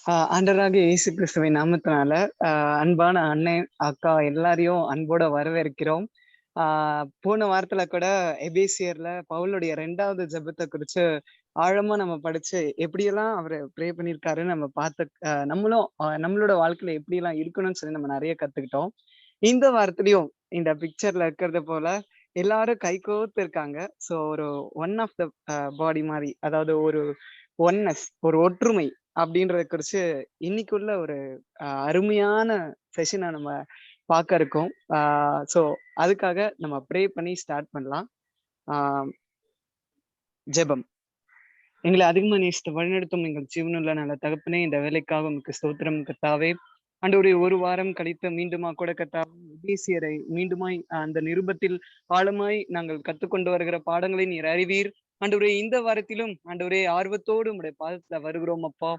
ஆண்டவராகிய இயேசு கிறிஸ்துவின் நாமத்தினால அன்பான அண்ணன், அக்கா எல்லாரையும் அன்போட வரவேற்கிறோம். போன வாரத்துல கூட எபேசியர்ல பவுலுடைய 2வது ஜெபத்த குறிச்சு ஆழமா நம்ம படிச்சு எப்படியெல்லாம் அவரு ப்ரே பண்ணியிருக்காருன்னு நம்ம பார்த்து நம்மளும் நம்மளோட வாழ்க்கையில எப்படியெல்லாம் இருக்கணும்னு சொல்லி நம்ம நெறைய கத்துக்கிட்டோம். இந்த வாரத்திலயும் இந்த பிக்சர்ல இருக்கிறது போல எல்லாரும் கைகோர்த்து இருக்காங்க. ஸோ ஒரு ஒன் ஆஃப் த பாடி மாரி. அதாவது ஒரு ஒன்னஸ், ஒரு ஒற்றுமை அப்படின்றத குறிச்சு இன்னைக்குள்ள ஒரு அருமையான செஷனை நம்ம பார்க்க இருக்கோம். ஸோ அதுக்காக நம்ம ப்ரே பண்ணி ஸ்டார்ட் பண்ணலாம். ஆஹ் ஜெபம். எங்களை அதிகமா நேசித்து வழிநடத்தும் எங்கள் ஜீவனுள்ள நல்ல தகப்பனே, இந்த வேலைக்காக உங்களுக்கு ஸ்தோத்திரம் கர்த்தாவே. ஆண்டவரே, ஒரு வாரம் கழித்து மீண்டுமா கூட கர்த்தாவே எபேசியரை மீண்டுமாய் அந்த நிருபத்தில் ஆழமாய் நாங்கள் கற்றுக்கொண்டு வருகிற பாடங்களை நீர் அறிவீர். ஆண்டவரே, இந்த வாரத்திலும் ஆண்டவரே ஆர்வத்தோடு உம்முடைய பாதத்துல வருகிறோம் அப்பா.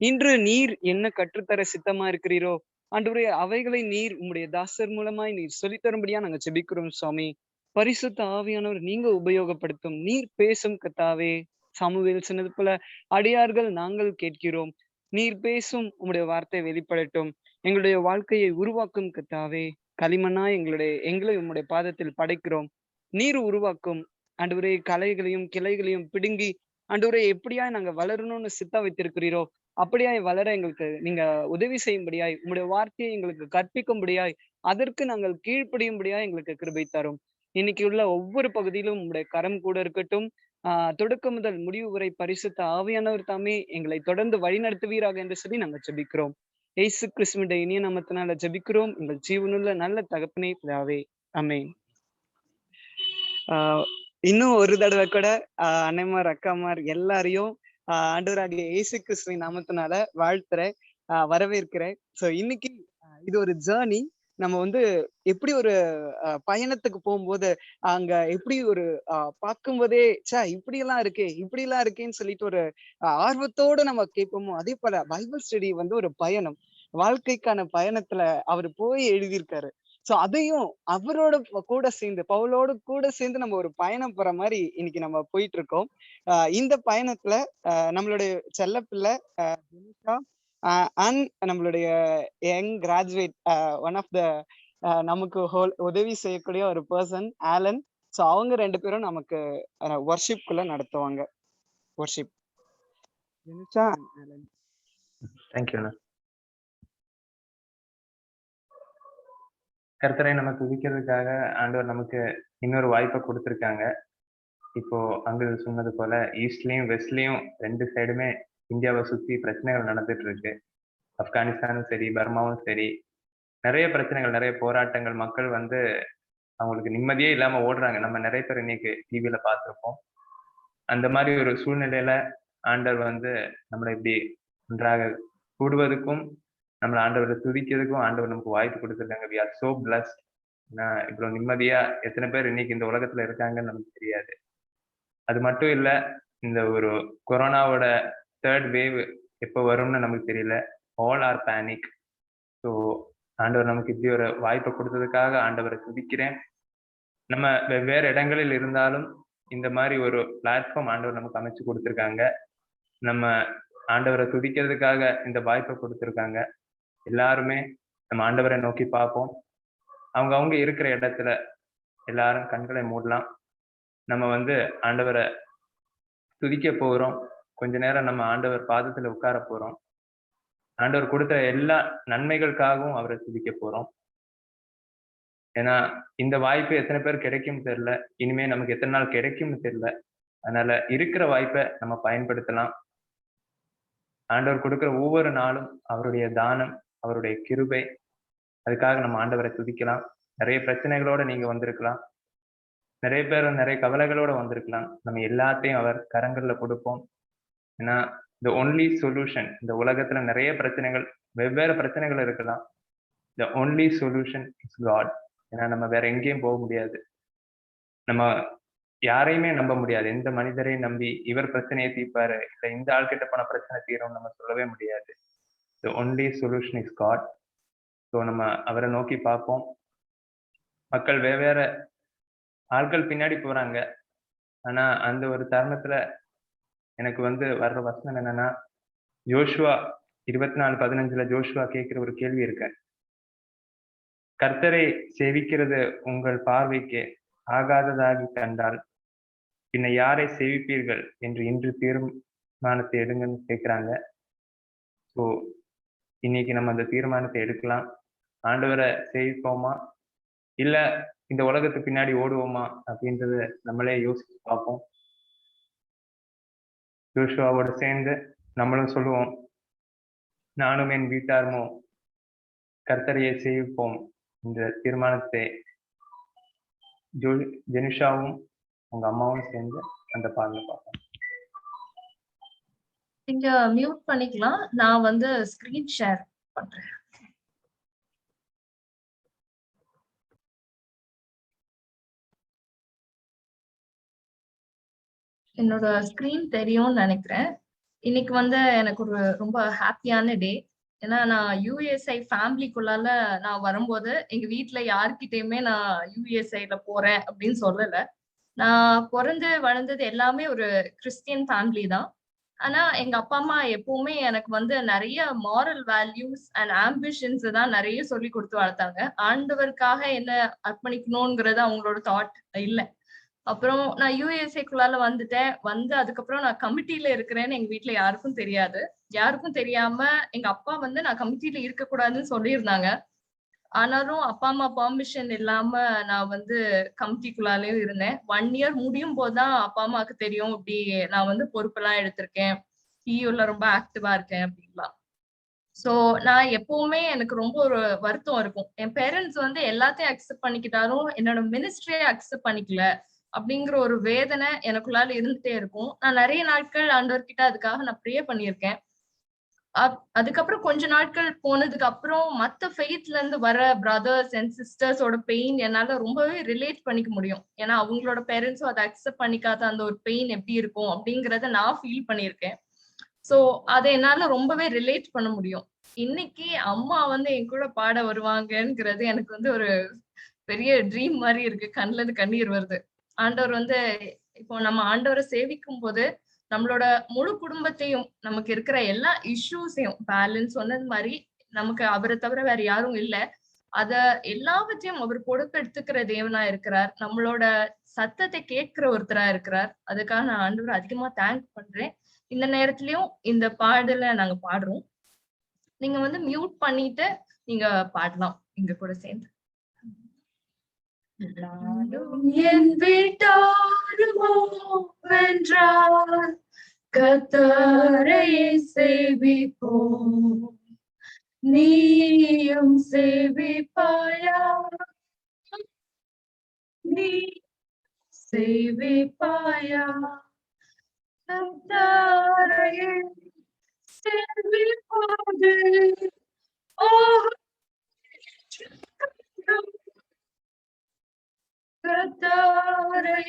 இன்று நீர் என்ன கற்றுத்தர சித்தமா இருக்கிறீரோ ஆண்டவரே, அவைகளை நீர் உம்முடைய தாசர் மூலமாய் நீர் சொல்லித் தரும்படியா நாங்க ஜெபிக்கிறோம் சுவாமி. பரிசுத்த ஆவியானவர் நீங்க உபயோகப்படுத்தும், நீர் பேசும் கர்த்தாவே. சாமுவேல் சொன்னது போல அடியார்கள் நாங்கள் கேட்கிறோம். நீர் பேசும் உம்முடைய வார்த்தை வெளிப்படட்டும். எங்களுடைய வாழ்க்கையை உருவாக்கும் கர்த்தாவே. களிமண்ணா எங்களை உம்முடைய பாதத்தில் படைக்கிறோம். நீர் உருவாக்கும் ஆண்டவரே, களைகளையும் கிளைகளையும் பிடுங்கி ஆண்டவரே எப்படியா நாங்க வளரணும்னு சித்தா வைத்திருக்கிறீரோ அப்படியாய் வளர எங்களுக்கு நீங்க உதவி செய்யும்படியாய், உம்முடைய வார்த்தையை எங்களுக்கு கற்பிக்கும்படியாய், அதற்கு நாங்கள் கீழ்ப்படியும்படியாய் எங்களுக்கு கிருபை தரும். இன்னைக்கு உள்ள ஒவ்வொரு பகுதியிலும் உம்முடைய கரம் கூட இருக்கட்டும். தொடக்கம் முதல் முடிவு வரை பரிசுத்த ஆவியானவர் தாமே எங்களை தொடர்ந்து வழிநடத்துவீராக என்று சொல்லி நாங்க ஜெபிக்கிறோம். இயேசு கிறிஸ்துவினுடைய இனிய நாமத்தினால ஜெபிக்கிறோம் எங்கள் ஜீவனுள்ள நல்ல தகப்பனே பிதாவே. ஆமென். ஆஹ் இன்னும் ஒரு தடவை கூட அண்ணன்மார், அக்காமார் எல்லாரையும் ஆண்டவராகிய இயேசு கிறிஸ்துவின் நாமத்தினால வாழ்த்துறேன், வரவேற்கிறேன். ஸோ இன்னைக்கு இது ஒரு ஜேர்னி. நம்ம வந்து எப்படி ஒரு பயணத்துக்கு போகும்போது அங்க எப்படி ஒரு பார்க்கும்போதே இப்படி எல்லாம் இருக்கே, இப்படி எல்லாம் இருக்கேன்னு சொல்லிட்டு ஒரு ஆர்வத்தோட நம்ம கேட்போமோ, அதே போல பைபிள் ஸ்டடி வந்து ஒரு பயணம். வாழ்க்கைக்கான பயணத்துல அவர் போய் எழுதியிருக்காரு. சோ அதையும் அவரோட கூட சேர்ந்து, பவுலோடு கூட சேர்ந்து நம்ம ஒரு பயணம் போற மாதிரி இன்னைக்கு நம்ம போயிட்டு இருக்கோம். இந்த பயணத்துல நம்மளுடைய செல்லப்பிள்ளை தினிஷா அண்ட் நம்மளுடைய young graduate, one of the நமக்கு உதவி செய்யக்கூடிய ஒரு பர்சன் ஆலன். ஸோ அவங்க 2 பேரும் நமக்கு வர்ஷிப் குள்ள நடத்துவாங்க. Worship. Dinisha and Alan. Thank you. கர்த்தரை நம்ம துதிக்கிறதுக்காக ஆண்டவர் நமக்கு இன்னொரு வாய்ப்பை கொடுத்துருக்காங்க. இப்போ அங்கு சொன்னது போல ஈஸ்ட்லயும் வெஸ்ட்லயும் 2 சைடுமே இந்தியாவை சுத்தி பிரச்சனைகள் நடந்துட்டு இருக்கு. ஆப்கானிஸ்தானும் சரி, பர்மாவும் சரி, நிறைய பிரச்சனைகள், நிறைய போராட்டங்கள், மக்கள் வந்து அவங்களுக்கு நிம்மதியே இல்லாம ஓடுறாங்க. நம்ம நிறைய பேர் இன்னைக்கு டிவியில பார்த்திருப்போம். அந்த மாதிரி ஒரு சூழ்நிலையில ஆண்டவர் வந்து நம்மளை இப்படி ஒன்றாக கூடுவதற்கும், நம்மளை ஆண்டவரை துதிக்கிறதுக்கும் ஆண்டவர் நமக்கு வாய்ப்பு கொடுத்துருக்காங்க. We are so blessed. இவ்வளவு நிம்மதியா எத்தனை பேர் இன்னைக்கு இந்த உலகத்துல இருக்காங்கன்னு நமக்கு தெரியாது. அது மட்டும் இல்ல, இந்த ஒரு கொரோனாவோட 3rd வேவ் எப்போ வரும்னு நமக்கு தெரியல. All R panic. ஸோ ஆண்டவர் நமக்கு இப்படி ஒரு வாய்ப்பை கொடுத்ததுக்காக ஆண்டவரை துதிக்கிறேன். நம்ம வெவ்வேறு இடங்களில் இருந்தாலும் இந்த மாதிரி ஒரு பிளாட்ஃபார்ம் ஆண்டவர் நமக்கு அமைச்சு கொடுத்துருக்காங்க. நம்ம ஆண்டவரை துதிக்கிறதுக்காக இந்த வாய்ப்பை கொடுத்துருக்காங்க. எல்லாருமே நம்ம ஆண்டவரை நோக்கி பார்ப்போம். அவங்க இருக்கிற இடத்துல எல்லாரும் கண்களை மூடலாம். நம்ம வந்து ஆண்டவரை துதிக்க போறோம். கொஞ்ச நேரம் நம்ம ஆண்டவர் பாதத்துல உட்கார போறோம். ஆண்டவர் கொடுத்த எல்லா நன்மைகளுக்காகவும் அவரை துதிக்க போறோம். ஏன்னா இந்த வாய்ப்பு எத்தனை பேர் கிடைக்கும்னு தெரியல. இனிமே நமக்கு எத்தனை நாள் கிடைக்கும்னு தெரியல. அதனால இருக்கிற வாய்ப்பை நம்ம பயன்படுத்தலாம். ஆண்டவர் கொடுக்கிற ஒவ்வொரு நாளும் அவருடைய தானம், அவருடைய கிருபை. அதுக்காக நம்ம ஆண்டவரை துதிக்கலாம். நிறைய பிரச்சனைகளோட நீங்க வந்திருக்கலாம். நிறைய பேர் நிறைய கவலைகளோட வந்திருக்கலாம். நம்ம எல்லாத்தையும் அவர் கரங்கள்ல கொடுப்போம். ஏன்னா த ஒன்லி சொல்யூஷன், இந்த உலகத்துல நிறைய பிரச்சனைகள், வெவ்வேறு பிரச்சனைகள் இருக்கலாம். The only solution is God. ஏன்னா நம்ம வேற எங்கேயும் போக முடியாது. நம்ம யாரையுமே நம்ப முடியாது. எந்த மனிதரையும் நம்பி இவர் பிரச்சனையை தீர்ப்பாரு, இல்ல இந்த ஆள்கிட்ட போன பிரச்சனை தீரும் நம்ம சொல்லவே முடியாது. The only solution is God. So நம்ம அவரை நோக்கி பார்ப்போம். மக்கள் வெவ்வேறு ஆட்கள் பின்னாடி போறாங்க. ஆனா அந்த ஒரு தருணத்துல எனக்கு வந்து வர்ற வசனம் என்னன்னா, யோசுவா 24:15 ஜோஷுவா கேட்கிற ஒரு கேள்வி இருக்கு. கர்த்தரை சேவிக்கிறது உங்கள் பார்வைக்கு ஆகாததாகி கண்டால் பின்ன யாரை சேவிப்பீர்கள் என்று இன்று தீர்மானத்தை எடுங்கன்னு கேட்கிறாங்க. ஸோ இன்னைக்கு நம்ம அந்த தீர்மானத்தை எடுக்கலாம். ஆண்டவரை சேவிப்போமா இல்ல இந்த உலகத்துக்கு பின்னாடி ஓடுவோமா அப்படின்றத நம்மளே யோசிச்சு பார்ப்போம். ஜோஷுவாவோட சேர்ந்து நம்மளும் சொல்லுவோம், நானும் என் வீட்டாருமோ கர்த்தரையை சேவிப்போம் என்ற தீர்மானத்தை ஜெனிஷாவும் உங்க அம்மாவும் சேர்ந்து அந்த பாடலை பார்ப்போம். நீங்க மியூட் பண்ணிக்கலாம். நான் வந்து ஸ்கிரீன் ஷேர் பண்றேன். என்னோட ஸ்கிரீன் தெரியும்னு நினைக்கிறேன். இன்னைக்கு வந்து எனக்கு ஒரு ரொம்ப ஹாப்பியான டே. ஏன்னா நான் யூஎஸ்ஐ ஃபேமிலிக்குள்ளால நான் வரும்போது எங்க வீட்டுல யார்கிட்டயுமே நான் யூஎஸ்ஐல போறேன் அப்படின்னு சொல்லல. நான் பிறந்து வளர்ந்தது எல்லாமே ஒரு கிறிஸ்டியன் ஃபேமிலி தான். ஆனா எங்க அப்பா அம்மா எப்பவுமே எனக்கு வந்து நிறைய மாரல் வேல்யூஸ் அண்ட் ஆம்பிஷன்ஸ் தான் நிறைய சொல்லி கொடுத்து வளர்த்தாங்க. ஆண்டவருக்காக என்ன அர்ப்பணிக்கணும்ங்கிறது அவங்களோட தாட் இல்லை. அப்புறம் நான் யூஎஸ்ஏக்குள்ளால வந்துட்டேன். அதுக்கப்புறம் நான் கமிட்டில இருக்கிறேன்னு எங்க வீட்டுல யாருக்கும் தெரியாது. யாருக்கும் தெரியாம எங்க அப்பா வந்து நான் கமிட்டில இருக்கக்கூடாதுன்னு சொல்லியிருந்தாங்க. ஆனாலும் அப்பா அம்மா பெர்மிஷன் இல்லாம நான் வந்து கமிட்டிக்குள்ளாலேயும் இருந்தேன். 1 இயர் முடியும் போதுதான் அப்பா அம்மாவுக்கு தெரியும் இப்படி நான் வந்து பொறுப்பெல்லாம் எடுத்திருக்கேன், டியூல ரொம்ப ஆக்டிவா இருக்கேன் அப்படின்லாம். சோ நான் எப்பவுமே எனக்கு ரொம்ப ஒரு வருத்தம் இருக்கும். என் பேரண்ட்ஸ் வந்து எல்லாத்தையும் அக்செப்ட் பண்ணிக்கிட்டாலும் என்னோட மினிஸ்ட்ரியை அக்செப்ட் பண்ணிக்கல அப்படிங்கிற ஒரு வேதனை எனக்குள்ளால இருந்துட்டே இருக்கும். நான் நிறைய நாட்கள் ஆண்டவர்கிட்ட அதுக்காக நான் ப்ரே பண்ணியிருக்கேன். அதுக்கப்புறம் கொஞ்ச நாட்கள் போனதுக்கு அப்புறம் மத்த ஃபெய்த்ல இருந்து வர பிரதர்ஸ் அண்ட் சிஸ்டர்ஸோட பெயின் என்னால ரொம்பவே ரிலேட் பண்ணிக்க முடியும். ஏன்னா அவங்களோட பேரண்ட்ஸும் அதை அக்செப்ட் பண்ணிக்காத அந்த ஒரு பெயின் எப்படி இருக்கும் அப்படிங்கறத நான் ஃபீல் பண்ணியிருக்கேன். சோ அதை என்னால ரொம்பவே ரிலேட் பண்ண முடியும். இன்னைக்கு அம்மா வந்து என் கூட பாட வருவாங்கங்கிறது எனக்கு வந்து ஒரு பெரிய ட்ரீம் மாதிரி இருக்கு. கண்ணுல இருந்து கண்ணீர் வருது. ஆண்டவர் வந்து இப்போ நம்ம ஆண்டவரை சேவிக்கும் போது நம்மளோட முழு குடும்பத்தையும், நமக்கு இருக்கிற எல்லா இஷ்யூஸையும் பேலன்ஸ் சொன்னது மாதிரி நமக்கு அவரை தவிர வேற யாரும் இல்ல, அத எல்லாவற்றையும் அவர் பொறுப்பெடுத்துக்கிற தேவனா இருக்கிறார். நம்மளோட சத்தத்தை கேட்கிற ஒருத்தரா இருக்கிறார். அதுக்காக நான் ஆண்டவரை அதிகமா தேங்க் பண்றேன். இந்த நேரத்திலயும் இந்த பாடலை நாங்க பாடுறோம். நீங்க வந்து மியூட் பண்ணிட்டு நீங்க பாடலாம் எங்க கூட சேர்ந்து. நானும் என் வீட்டாருமோ வென்றார் கர்த்தரை சேவிப்போம், நீயும் சேவிப்பாயா, நீ சேவிப்பாயா, கர்த்தரை சேவிப்போது கர்த்தரை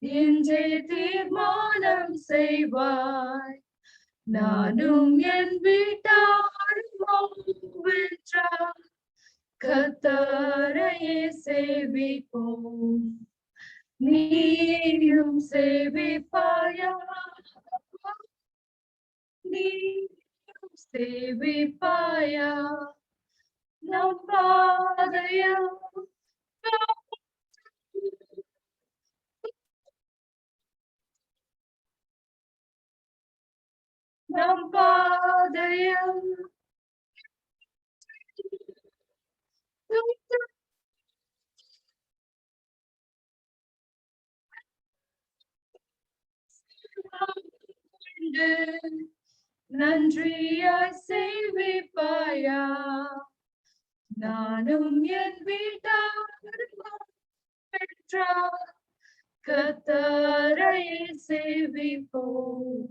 இன்றே தீர்மானம் செய்வாய், நானும் என் வீட்டாரும் வென்றார் கர்த்தரையே சேவிப்போம், நீயும் சேவிப்பாயா, நீயும் சேவிப்பாயா, நம் பாதையம் நம் பாதையம் நன்றியாய் சேவிப்பாயா, நானும் என் வீட்டாரும் பெற்றார் கர்த்தரை சேவிப்போம்,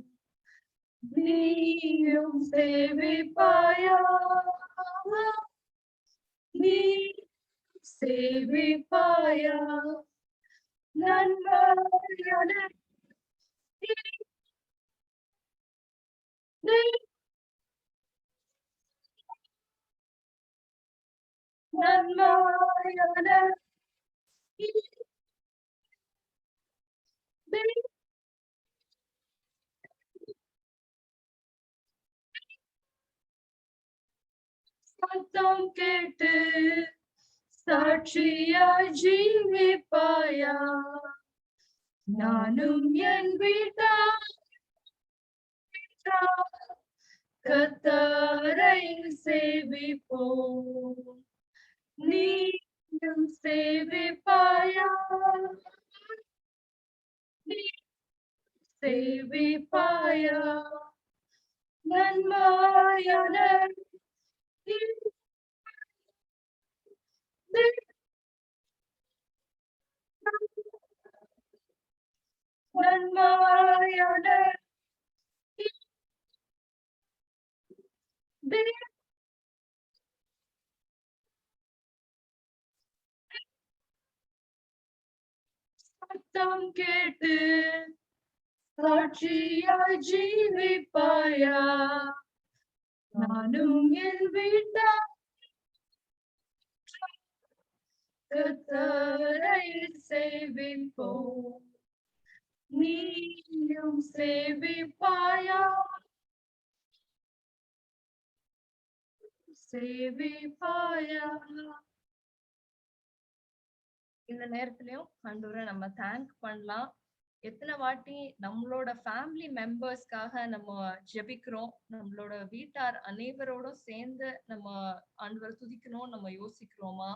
நீயும் சேவிப்பாயா, நீ சேவிப்பாயா, நன்மையான நன்மையான சத்தம் கேட்டு சாட்சியாய் ஜீவிப்பாயா, நானும் என் வீட்டார் கர்த்தரை சேவிப்போம். நீயும் சேவிப்பாயா, சேவிப்பாயா, நன்மையான நன்மையான சத்தம் கேட்டு சாட்சியாய் ஜீவிப்பாயா, நானும் என் வீட்டார் கர்த்தரை சேவிப்போம். நீயும் சேவிப்பாயா, சேவிப்பாயா. இந்த நேரத்திலயும் ஆண்டவரை நம்ம தேங்க் பண்ணலாம். எத்தனை வாட்டி நம்மளோட ஃபேமிலி மெம்பர்ஸ்க்காக நம்ம ஜெபிக்கிறோம், நம்மளோட வீட்டார் அனைவரோடும் சேர்ந்து நம்ம ஆண்டவரை துதிக்கணும் நம்ம யோசிக்கிறோமா?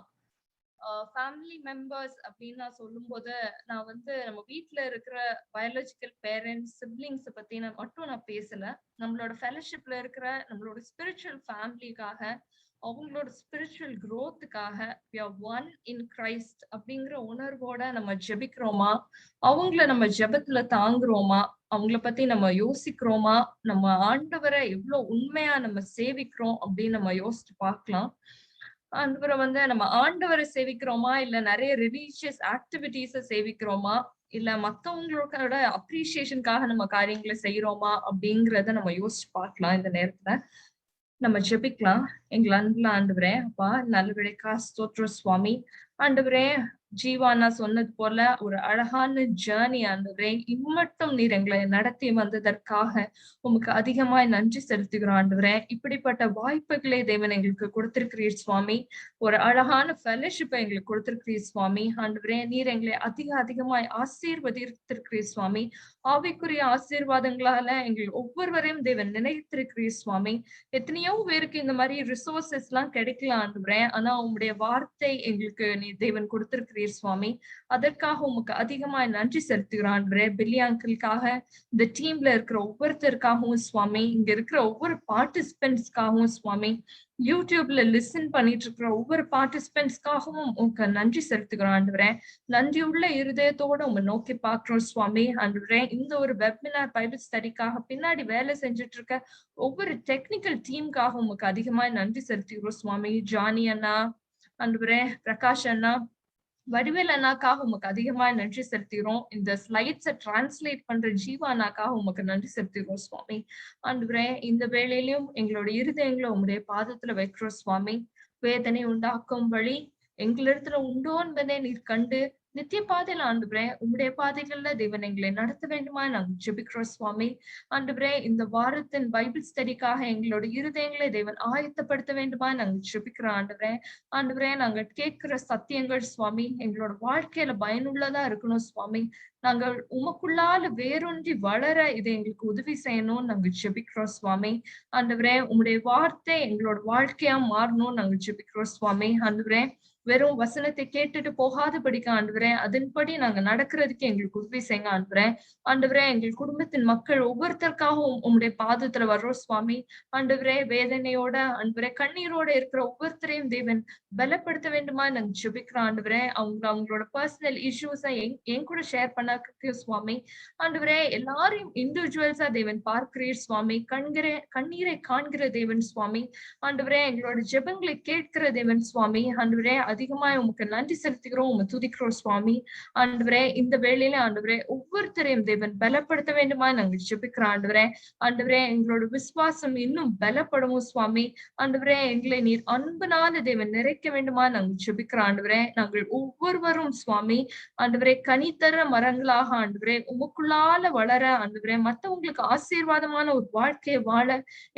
ஃபேமிலி மெம்பர்ஸ் அப்படின்னு நான் சொல்லும் போது நான் நம்ம வீட்டுல இருக்கிற பயாலஜிக்கல் பேரண்ட்ஸ் சிப்லிங்ஸ் பத்தி மட்டும் நான் பேசல. நம்மளோட ஃபெலோஷிப்ல இருக்கிற நம்மளோட ஸ்பிரிச்சுவல் ஃபேமிலிக்காக, அவங்களோட spiritual growthக்காக we are one in Christ அப்படிங்கிற உணர்வோட நம்ம ஜெபிக்கிறோமா? அவங்கள நம்ம ஜெபத்துல தாங்குறோமா? அவங்கள பத்தி நம்ம யோசிக்கிறோமா? நம்ம ஆண்டவரை எவ்வளவு உண்மையா நம்ம சேவிக்கிறோம் அப்படின்னு நம்ம யோசிச்சு பார்க்கலாம். ஆண்டவரை நம்ம ஆண்டவரை சேவிக்கிறோமா, இல்ல நிறைய ரிலீஜியஸ் ஆக்டிவிட்டிஸ சேவிக்கிறோமா, இல்ல மத்தவங்களோட அப்ரிசியேஷனுக்காக நம்ம காரியங்களை செய்யறோமா அப்படிங்கறத நம்ம யோசிச்சு பார்க்கலாம். இந்த நேரத்துல நம்ம ஜெபிக்கலாம். எங்கள் அன்புல ஆண்டவரே, அப்பா நல்ல விடைக்கா ஸ்தோத்திரம் சுவாமி. ஆண்டவரே, ஜீவானா சொன்னது போல ஒரு அழகான ஜேர்னி ஆண்டவரே, இம்மட்டும் நீர் எங்களை நடத்தி வந்ததற்காக உமக்கு அதிகமாய் நன்றி செலுத்துகிறோம் ஆண்டவரே. இப்படிப்பட்ட வாய்ப்புகளை தேவன் எங்களுக்கு கொடுத்திருக்கிறீர் சுவாமி. ஒரு அழகான ஃபெலோஷிப்பை எங்களுக்கு கொடுத்திருக்கிறீர் சுவாமி. ஆண்டவரே, நீர் எங்களை அதிகமாய் ஆசீர்வதித்திருக்கிறீர் சுவாமி. ஆவிக்குரிய ஆசீர்வாதங்களால எங்கள் ஒவ்வொருவரையும் தேவன் நினைத்திருக்கிறீர் சுவாமி. எத்தனையோ பேருக்கு இந்த மாதிரி ரிசோர்சஸ் எல்லாம் கிடைக்கலாம் ஆண்டவரே, ஆனா உங்களுடைய வார்த்தை எங்களுக்கு நீ தேவன் கொடுத்திருக்கிறீர் சுவாமி. அதற்காக உமக்கு அதிகமாய் நன்றி செலுத்துகிறோம் ஆண்டவரே. பில்லி அங்கிளுக்காக, இந்த டீம்ல இருக்கிற ஒவ்வொருத்தருக்காகவும் சுவாமி, இங்க இருக்கிற ஒவ்வொரு பார்ட்டிசிபென்ட்ஸ்க்காகவும் சுவாமி, யூடியூப்ல லிசன் பண்ணிட்டு இருக்கிற ஒவ்வொரு பார்ட்டிசிபென்ட்ஸ்க்காகவும் உங்களுக்கு நன்றி செலுத்துகிறோம் ஆண்டவரே. நன்றியுள்ள இருதயத்தோட உங்க நோக்கி பார்க்கிறோம் சுவாமி. ஆண்டவரே, இந்த ஒரு வெபினார் பைபிள் ஸ்டடிக்காக பின்னாடி வேலை செஞ்சுட்டு இருக்க ஒவ்வொரு டெக்னிக்கல் டீமுக்காக உங்களுக்கு அதிகமாய் நன்றி செலுத்துகிறோம் சுவாமி. ஜானி அண்ணா, ஆண்டவரே, பிரகாஷ் அண்ணா, வடிவேல் அண்ணாக்காக உமக்கு அதிகமாய் நன்றி செலுத்துகிறோம். இந்த ஸ்லைட்ஸை டிரான்ஸ்லேட் பண்ற ஜீவா அண்ணாக்காக உமக்கு நன்றி செலுத்துகிறோம் சுவாமி. ஆண்டவரே, இந்த வேளையிலும் எங்களோட இருதயங்களை உங்களுடைய பாதத்துல வைக்கிறோம் சுவாமி. வேதனை உண்டாக்கும் வழி எங்களிடத்துல உண்டோ என்பதை நீர் கண்டு நித்திய பாதையில ஆண்டவரே, உங்களுடைய பாதைகள்ல தேவன் எங்களை நடத்த வேண்டுமா நாங்கள் ஜெபிக்கிறோம் சுவாமி. ஆண்டவரே, இந்த வாரத்தின் பைபிள் ஸ்டடிக்காக எங்களோட இருதயங்களை தேவன் ஆயத்தப்படுத்த வேண்டுமா நாங்கள் ஜெபிக்கிறோம் ஆண்டவரே. ஆண்டவரே, நாங்கள் கேட்கிற சத்தியங்கள் சுவாமி எங்களோட வாழ்க்கையில பயனுள்ளதா இருக்கணும் சுவாமி. நாங்கள் உமக்குள்ளால வேரொன்றி வளர இதை எங்களுக்கு உதவி செய்யணும்னு நாங்கள் ஜெபிக்கிறோம் சுவாமி. ஆண்டவரே, உங்களுடைய வார்த்தை எங்களோட வாழ்க்கையா மாறணும்னு நாங்கள் ஜெபிக்கிறோம் சுவாமி. ஆண்டவரே, வெறும் வசனத்தை கேட்டுட்டு போகாதபடிக்க ஆண்டவரே, அதன்படி நாங்க நடக்கிறதுக்கு எங்களுக்கு உதவி செய்யுங்க ஆண்டவரே. ஆண்டவரே, எங்கள் குடும்பத்தின் மக்கள் ஒவ்வொருத்தருக்காகவும் உங்களுடைய பாதத்துல வர்றோம் சுவாமி. ஆண்டவரே, வேதனையோட ஆண்டவரே, கண்ணீரோட இருக்கிற ஒவ்வொருத்தரையும் தேவன் பலப்படுத்த வேண்டுமா நாங்க ஜெபிக்கிறோம் ஆண்டவரே. அவங்களோட பர்சனல் இஷ்யூஸை என் கூட ஷேர் பண்ண சுவாமி. ஆண்டவரே, எல்லாரையும் இண்டிவிஜுவல்ஸா தேவன் பார்க்கிறீர் சுவாமி. கண்ணீரை காண்கிற தேவன் சுவாமி. ஆண்டவரே, எங்களோட ஜெபங்களை கேட்கிற தேவன் சுவாமி. ஆண்டவரே, அதிகமாய் உமக்கு நன்றி செலுத்துகிறோம், உம்மை துதிக்கிறோம் சுவாமி. ஆண்டவரே, இந்த வேளையில ஆண்டவரே ஒவ்வொருத்தரையும் தேவன் பலப்படுத்த வேண்டுமா நாங்கள் ஜெபிக்கிறோம் ஆண்டவரே. ஆண்டவரே, எங்களோட விசுவாசம் இன்னும் பலப்படவும் சுவாமி. ஆண்டவரே, எங்களை நீர் அன்புனால தேவன் நிறைக்க வேண்டுமா நாங்கள் ஜெபிக்கிறோம் ஆண்டவரே. நாங்கள் ஒவ்வொருவரும் சுவாமி ஆண்டவரே கனித்தர மரங்களாக ஆண்டவரே உமக்குள்ளால வளர ஆண்டவரே மத்தவங்களுக்கு ஆசீர்வாதமான ஒரு வாழ்க்கையை வாழ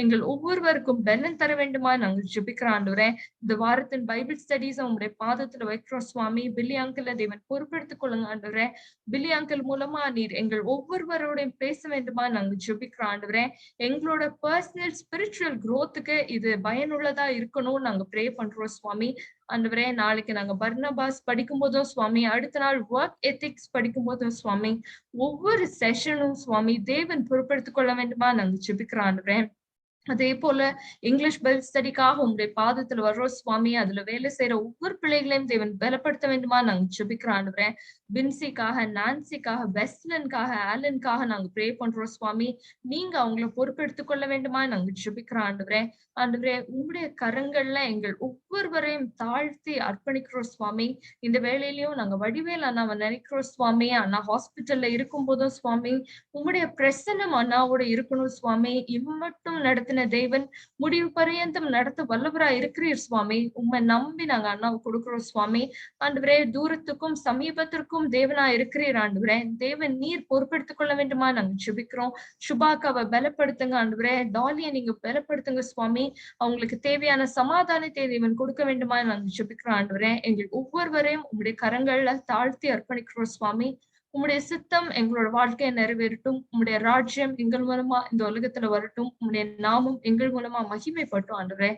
எங்கள் ஒவ்வொருவருக்கும் பலன் தர வேண்டுமா நாங்கள் ஜெபிக்கிறோம் ஆண்டவரே. இந்த வாரத்தின் பைபிள் ஸ்டடீஸ் உங்களுடைய பாதத்துல வைக்கிறோம் சுவாமி. பில்லி அங்கிள் தேவன் பொறுப்பெடுத்துக் கொள்ளுங்க ஆண்டவரே. பில்லி அங்கிள் மூலமா நீர் எங்கள் ஒவ்வொருவரோடையும் பேச வேண்டுமா நாங்கள் ஜெபிக்கிறோம் ஆண்டவரே. எங்களோட பர்சனல் ஸ்பிரிச்சுவல் growthக்கு இது பயனுள்ளதா இருக்கணும் நாங்க ப்ரே பண்றோம் சுவாமி. ஆண்டவரே, நாளைக்கு நாங்க பர்னபாஸ் படிக்கும் போதும் சுவாமி, அடுத்த நாள் ஒர்க் எத்திக்ஸ் படிக்கும் போதும் சுவாமி, ஒவ்வொரு செஷனும் சுவாமி தேவன் பொறுப்பெடுத்துக் கொள்ள வேண்டுமா நாங்க ஜெபிக்கிறோம் ஆண்டவரே. அதே போல இங்கிலீஷ் பைபிள் ஸ்டடிக்காக உங்களுடைய பாதத்துல வர்றோம் சுவாமி. அதுல வேலை செய்யற ஒவ்வொரு பிள்ளைகளையும் தேவன் பலப்படுத்த வேண்டுமா நாங்க ஜெபிக்கிறோம் ஆண்டவரே. பின்சிக்காக, நான்சிக்காக, பெஸ்லனுக்காக, ஆலனுக்காக நாங்க ப்ரே பண்றோம் சுவாமி. நீங்க அவங்கள பொறுப்பெடுத்துக் கொள்ள வேண்டுமா நாங்க ஜெபிக்கிறோம் ஆண்டவரே. ஆண்டவரே, உங்களுடைய கரங்கள்ல எங்கள் ஒவ்வொருவரையும் தாழ்த்தி அர்ப்பணிக்கிறோம் சுவாமி. இந்த வேலையிலயும் நாங்க வடிவேல் அண்ணாவை நினைக்கிறோம் சுவாமி. அண்ணா ஹாஸ்பிட்டல்ல இருக்கும் போதும் சுவாமி உங்களுடைய பிரசன்னம் அண்ணாவோட இருக்கணும் சுவாமி. இம்மட்டும் நடத்தின தேவன் முடிவு பரியந்தம் நடத்த வல்லவரா இருக்கிறீர் சுவாமி. உண்மை நம்பி நாங்க அண்ணாவை கொடுக்கிறோம் சுவாமி. ஆண்டவரே, தூரத்துக்கும் சமீபத்திற்கும் தேவனா இருக்கிறீர் ஆண்டவரே. தேவன் நீர் பொறுப்பெடுத்துக் கொள்ள வேண்டுமா நாங்க ஜெபிக்கிறோம். சுபாக்காவை பலப்படுத்துங்க ஆண்டவரே. டாலியை நீங்க பலப்படுத்துங்க சுவாமி. அவங்களுக்கு தேவையான சமாதானத்தை தேவன் கொடுக்க வேண்டுமா நாங்க ஜெபிக்கிறோம் ஆண்டவரே. எங்கள் ஒவ்வொருவரையும் உங்களுடைய கரங்கள்ல தாழ்த்தி அர்ப்பணிக்கிறோம் சுவாமி. உம்முடைய சித்தம் எங்களோட வாழ்க்கையை நிறைவேறட்டும். உம்முடைய ராஜ்யம் எங்கள் மூலமா இந்த உலகத்துல வரட்டும். உம்முடைய நாமம் எங்கள் மூலமா மகிமைப்பட்டும் ஆண்டவரே.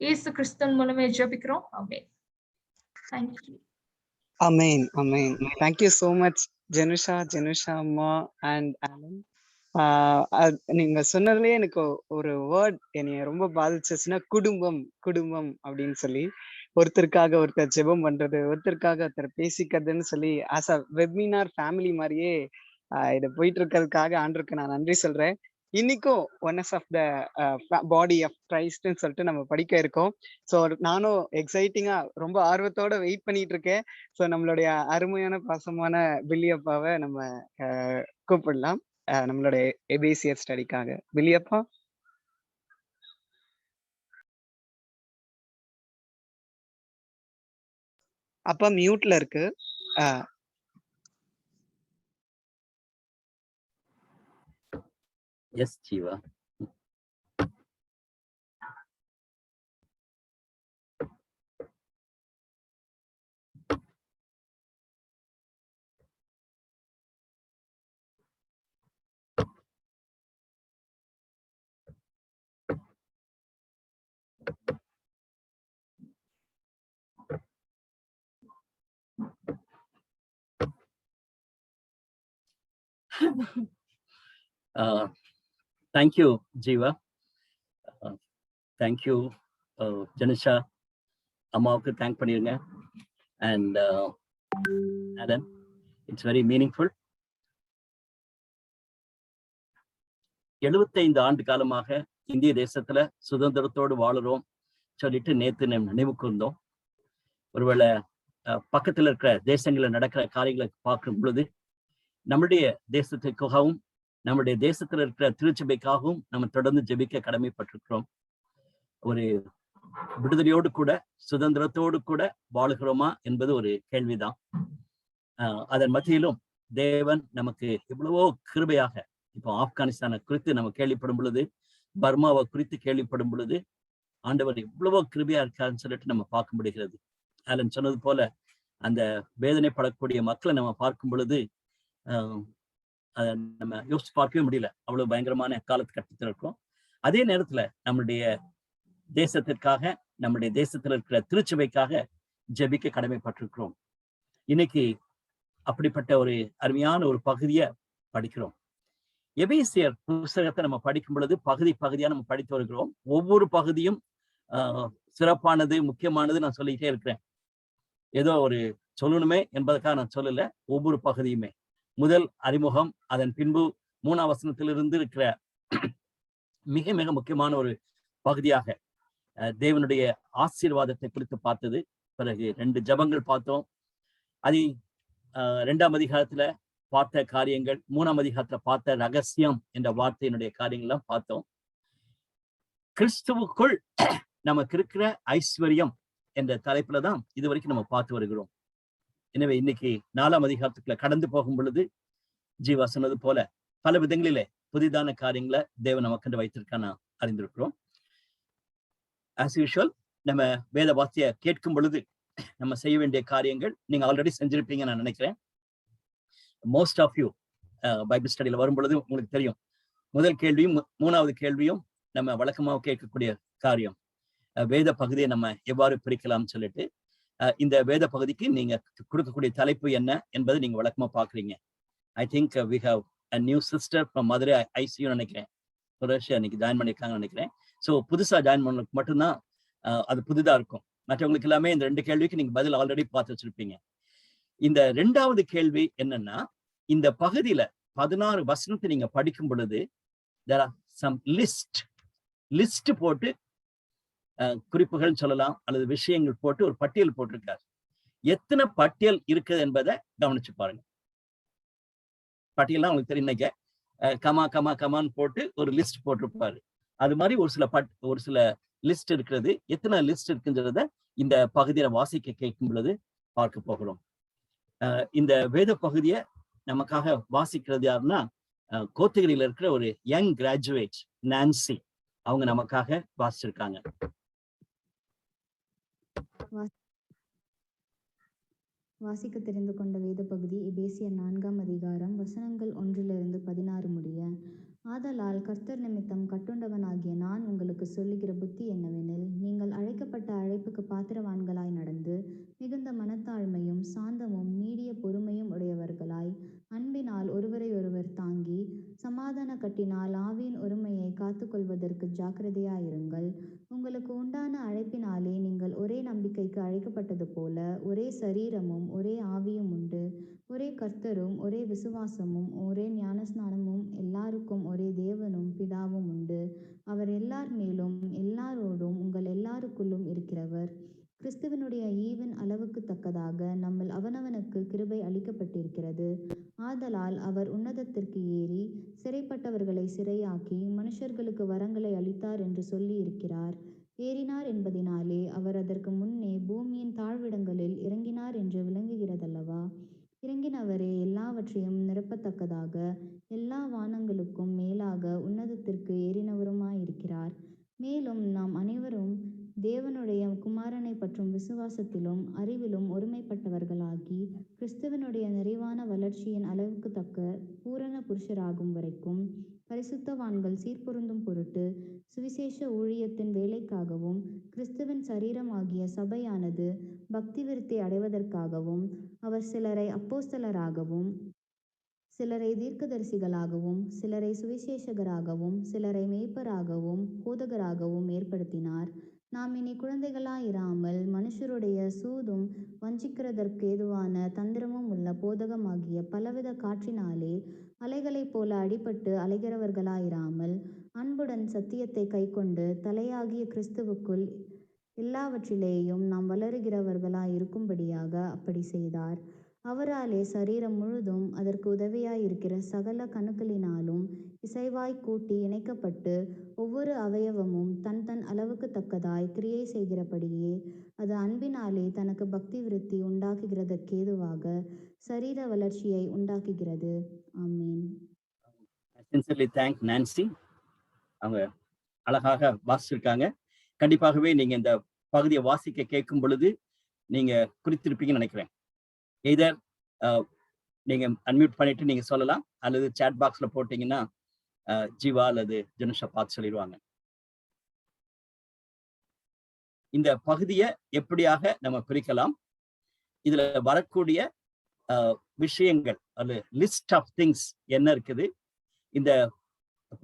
இயேசு கிறிஸ்துவின் மூலமே ஜெபிக்கிறோம். ஆமென். தேங்க்யூ. அமேன், அமேன். தேங்க்யூ சோ மச் ஜெனுஷா அம்மா அண்ட் ஆலன். நீங்க சொன்னதுலயே எனக்கு ஒரு வேர்ட் என்னைய ரொம்ப பாதிச்சுச்சுன்னா, குடும்பம் குடும்பம் அப்படின்னு சொல்லி ஒருத்தருக்காக ஒருத்தர் ஜெபம் பண்றது, ஒருத்தருக்காக ஒருத்தர் பேசிக்கிறதுன்னு சொல்லி ஆஸ் அ வெபினார் ஃபேமிலி மாதிரியே இது போயிட்டு இருக்கிறதுக்காக ஆண்டவருக்கு நான் நன்றி சொல்றேன். இன்னைக்கும் once of the body of கிரைஸ்ட்னு சொல்லிட்டு நம்ம படிக்க இருக்கோம். ஸோ நானும் எக்ஸைட்டிங்கா ரொம்ப ஆர்வத்தோட வெயிட் பண்ணிட்டு இருக்கேன். ஸோ நம்மளுடைய அருமையான பாசமான பில்லி அப்பாவை நம்ம கூப்பிடலாம் நம்மளுடைய எபிசிஆர் ஸ்டடிக்காக. பில்லி அப்பா. அப்பா மியூட்ல இருக்கு. Yes Jiva. Thank you, Jiva. Thank you, Janisha. அம்மாவுக்கு தேங்க் பண்ணிருங்க. And Alan, it's very meaningful. 75 ஆண்டு காலமாக இந்திய தேசத்துல சுதந்திரத்தோடு வாழுறோம் சொல்லிட்டு நேத்து நினைவு கூர்ந்தோம். ஒருவேளை பக்கத்துல இருக்கிற தேசங்களில் நடக்கிற காரியங்களை பார்க்கும் பொழுது நம்முடைய தேசத்துக்காகவும் நம்முடைய தேசத்துல இருக்கிற திருச்சபைக்காகவும் நம்ம தொடர்ந்து ஜெபிக்க கடமைப்பட்டிருக்கிறோம். ஒரு விடுதலையோடு கூட சுதந்திரத்தோடு கூட வாழுகிறோமா என்பது ஒரு கேள்விதான். அதன் மத்தியிலும் தேவன் நமக்கு எவ்வளவோ கிருபையாக, இப்போ ஆப்கானிஸ்தானை குறித்து நம்ம கேள்விப்படும் பொழுது, பர்மாவை குறித்து கேள்விப்படும் பொழுது ஆண்டவர் எவ்வளவோ கிருபையா இருக்காருன்னு சொல்லிட்டு நம்ம பார்க்க முடிகிறது. ஆலன் சொன்னது போல அந்த வேதனைப்படக்கூடிய மக்களை நம்ம பார்க்கும் பொழுது அதை நம்ம யோசிச்சு பார்க்கவே முடியல. அவ்வளவு பயங்கரமான காலகட்டத்தில் இருக்கிறோம். அதே நேரத்துல நம்மளுடைய தேசத்திற்காக, நம்முடைய தேசத்துல இருக்கிற திருச்சபைக்காக ஜெபிக்க கடமைப்பட்டிருக்கிறோம். இன்னைக்கு அப்படிப்பட்ட ஒரு அருமையான ஒரு பகுதியை படிக்கிறோம். எபேசியர் புஸ்தகத்தை நம்ம படிக்கும் பொழுது பகுதி பகுதியா நம்ம படித்து வருகிறோம். ஒவ்வொரு பகுதியும் சிறப்பானது, முக்கியமானது நான் சொல்லிக்கிட்டே இருக்கிறேன். ஏதோ ஒரு சொல்லணுமே என்பதற்காக நான் சொல்லல. ஒவ்வொரு பகுதியுமே முதல் அறிமுகம், அதன் பின்பு 3ஆம் வசனத்திலிருந்து இருக்கிற மிக மிக முக்கியமான ஒரு பகுதியாக தேவனுடைய ஆசீர்வாதத்தை குறித்து பார்த்தது. பிறகு 2 ஜபங்கள் பார்த்தோம். அது 2ஆம் அதிகாரத்துல பார்த்த காரியங்கள், 3ஆம் அதிகாரத்துல பார்த்த ரகசியம் என்ற வார்த்தையினுடைய காரியங்கள்லாம் பார்த்தோம். கிறிஸ்துவுக்குள் நமக்கு இருக்கிற ஐஸ்வர்யம் என்ற தலைப்புல தான் இதுவரைக்கும் நம்ம பார்த்து வருகிறோம். எனவே இன்னைக்கு 4ஆம் அதிகாரத்துக்குள்ள கடந்து போகும் பொழுது ஜீவா சொன்னது போல பல விதங்களிலே புதிதான காரியங்களை தேவன் நமக்கு வைத்திருக்கான அறிந்திருக்கிறோம். ஆஸ் யூஷுவல் நம்ம வேத வார்த்தையை கேட்கும் பொழுது நம்ம செய்ய வேண்டிய காரியங்கள் நீங்க ஆல்ரெடி செஞ்சிருப்பீங்க நான் நினைக்கிறேன். மோஸ்ட் ஆஃப் யூ பைபிள் ஸ்டடியில வரும் பொழுது உங்களுக்கு தெரியும், முதல் கேள்வியும் 3ஆவது கேள்வியும் நம்ம வழக்கமாக கேட்கக்கூடிய காரியம், வேத பகுதியை நம்ம எவ்வாறு பிரிக்கலாம்னு சொல்லிட்டு இந்த வேத பகுதிக்கு நீங்க கொடுக்கக்கூடிய தலைப்பு என்ன என்பதை நீங்க வழக்கமா பாக்குறீங்க. I think we have a new sister from Madurai ICU நினைக்கிறேன், சுரேஷ் அன்னைக்கு ஜாயின் பண்ணிருக்காங்கன்னு நினைக்கிறேன். ஸோ புதுசா ஜாயின் பண்ணவங்களுக்கு மட்டும்தான் அது புதிதா இருக்கும். மற்றவங்களுக்கு எல்லாமே இந்த 2 கேள்விக்கு நீங்க பதில் ஆல்ரெடி பார்த்து வச்சிருப்பீங்க. இந்த 2ஆவது கேள்வி என்னன்னா, இந்த பகுதியில 16 வசனத்தை நீங்க படிக்கும் பொழுது there are some லிஸ்ட் போட்டு குறிப்புகள் சொல்லலாம் அல்லது விஷயங்கள் போட்டு ஒரு பட்டியல் போட்டிருக்காரு. எத்தனை பட்டியல் இருக்குது என்பதை கவனிச்சு பாருங்க. பட்டியல்லாம் உங்களுக்கு தெரியும், இன்னைக்கு கமான்னு போட்டு ஒரு லிஸ்ட் போட்டிருப்பாரு. அது மாதிரி ஒரு சில லிஸ்ட் இருக்கிறது. எத்தனை லிஸ்ட் இருக்குன்றத இந்த பகுதியில வாசிக்க கேட்கும் பொழுது பார்க்க போகிறோம். இந்த வேத பகுதியை நமக்காக வாசிக்கிறது யாருன்னா, கோத்தகிரியில இருக்கிற ஒரு யங் கிராஜுவேட் நான்சி, அவங்க நமக்காக வாசிச்சிருக்காங்க. வாசிக்க தெரிந்து கொண்ட வேத பகுதி எபேசியர் 4ஆம் அதிகாரம் வசனங்கள் 1-16 முடிய. ஆதலால் கர்த்தர் நிமித்தம் கட்டுண்டவனாகிய நான் உங்களுக்கு சொல்லுகிற புத்தி என்னவெனில், நீங்கள் அழைக்கப்பட்ட அழைப்புக்கு பாத்திரவான்களாய் நடந்து மிகுந்த மனத்தாழ்மையும் சாந்தமும் நீடிய பொறுமையும் உடையவர்களாய் அன்பினால் ஒருவரை ஒருவர் தாங்கி சமாதான கட்டினால் ஆவியின் ஒருமையை காத்துக்கொள்வதற்கு ஜாக்கிரதையாயிருங்கள். உங்களுக்கு உண்டான அழைப்பினாலே நீங்கள் ஒரே நம்பிக்கைக்கு அழைக்கப்பட்டது போல ஒரே சரீரமும் ஒரே ஆவியும் உண்டு. ஒரே கர்த்தரும் ஒரே விசுவாசமும் ஒரே ஞானஸ்நானமும் எல்லாருக்கும் ஒரே தேவனும் பிதாவும் உண்டு. அவர் எல்லார் மேலும் எல்லாரோடும் உங்கள் எல்லாருக்குள்ளும் இருக்கிறவர். கிறிஸ்துவனுடைய ஈவின் அளவுக்கு தக்கதாக நம்மில் அவனவனுக்கு கிருபை அளிக்கப்பட்டிருக்கிறது. ஆதலால் அவர் உன்னதத்திற்கு ஏறி சிறைப்பட்டவர்களை சிறையாக்கி மனுஷர்களுக்கு வரங்களை அளித்தார் என்று சொல்லி இருக்கிறார். ஏறினார் என்பதினாலே அவர் அதற்கு முன்னே பூமியின் தாழ்விடங்களில் இறங்கினார் என்று விளங்குகிறதல்லவா? இறங்கினவரே எல்லாவற்றையும் நிரப்பத்தக்கதாக எல்லா வானங்களுக்கும் மேலாக உன்னதத்திற்கு ஏறினவருமாயிருக்கிறார். மேலும் நாம் அனைவரும் தேவனுடைய குமாரனை பற்றும் விசுவாசத்திலும் அறிவிலும் ஒருமைப்பட்டவர்களாகி கிறிஸ்துவனுடைய நிறைவான வளர்ச்சியின் அளவுக்கு தக்க பூரண புருஷராகும் வரைக்கும் பரிசுத்தவான்கள் சீர்பொருந்தும் பொருட்டு சுவிசேஷ ஊழியத்தின் வேலைக்காகவும் கிறிஸ்துவின் சரீரமாகிய சபையானது பக்தி விருத்தி அடைவதற்காகவும் அவர் சிலரை அப்போஸ்தலராகவும் சிலரை தீர்க்கதரிசிகளாகவும் சிலரை சுவிசேஷகராகவும் சிலரை மேய்ப்பராகவும் போதகராகவும் ஏற்படுத்தினார். நாம் இனி குழந்தைகளாயிராமல் மனுஷருடைய சூதும் வஞ்சிக்கிறதற்கேதுவான தந்திரமும் உள்ள போதகமாகிய பலவித காற்றினாலே அலைகளைப் போல அடிபட்டு அலைகிறவர்களாயிராமல் அன்புடன் சத்தியத்தை கைக்கொண்டு தலையாகிய கிறிஸ்துவுக்குள் எல்லாவற்றிலேயும் நாம் வளருகிறவர்களாயிருக்கும்படியாக அப்படி செய்தார். அவராலே சரீரம் முழுதும் அதற்கு உதவியாயிருக்கிற சகல கணுக்களினாலும் இசைவாய் கூட்டி இணைக்கப்பட்டு ஒவ்வொரு அவயவமும் தன் தன் அளவுக்கு தக்கதாய் கிரியை செய்கிறபடியே அது அன்பினாலே தனக்கு பக்தி விருத்தி உண்டாக்குகிறதற்கேதுவாக சரீர வளர்ச்சியை உண்டாக்குகிறது. ஆமீன். Sincerely thank Nancy. அவங்க அழகாக வாசிச்சிருக்காங்க. கண்டிப்பாகவே நீங்க இந்த பகுதியை வாசிக்க கேட்கும் பொழுது நீங்க குறித்திருப்பீங்கன்னு நினைக்கிறேன். எய்தர் நீங்க அன்மியூட் பண்ணிட்டு நீங்க சொல்லலாம், அல்லது சாட் பாக்ஸ்ல போட்டீங்கன்னா ஜீவா அல்லது ஜனுஷா பார்த்து சொல்லிடுவாங்க. இந்த பகுதியை எப்படியாக நம்ம பிரிக்கலாம், இதுல வரக்கூடிய விஷயங்கள் அல்லது லிஸ்ட் ஆஃப் திங்ஸ் என்ன இருக்குது, இந்த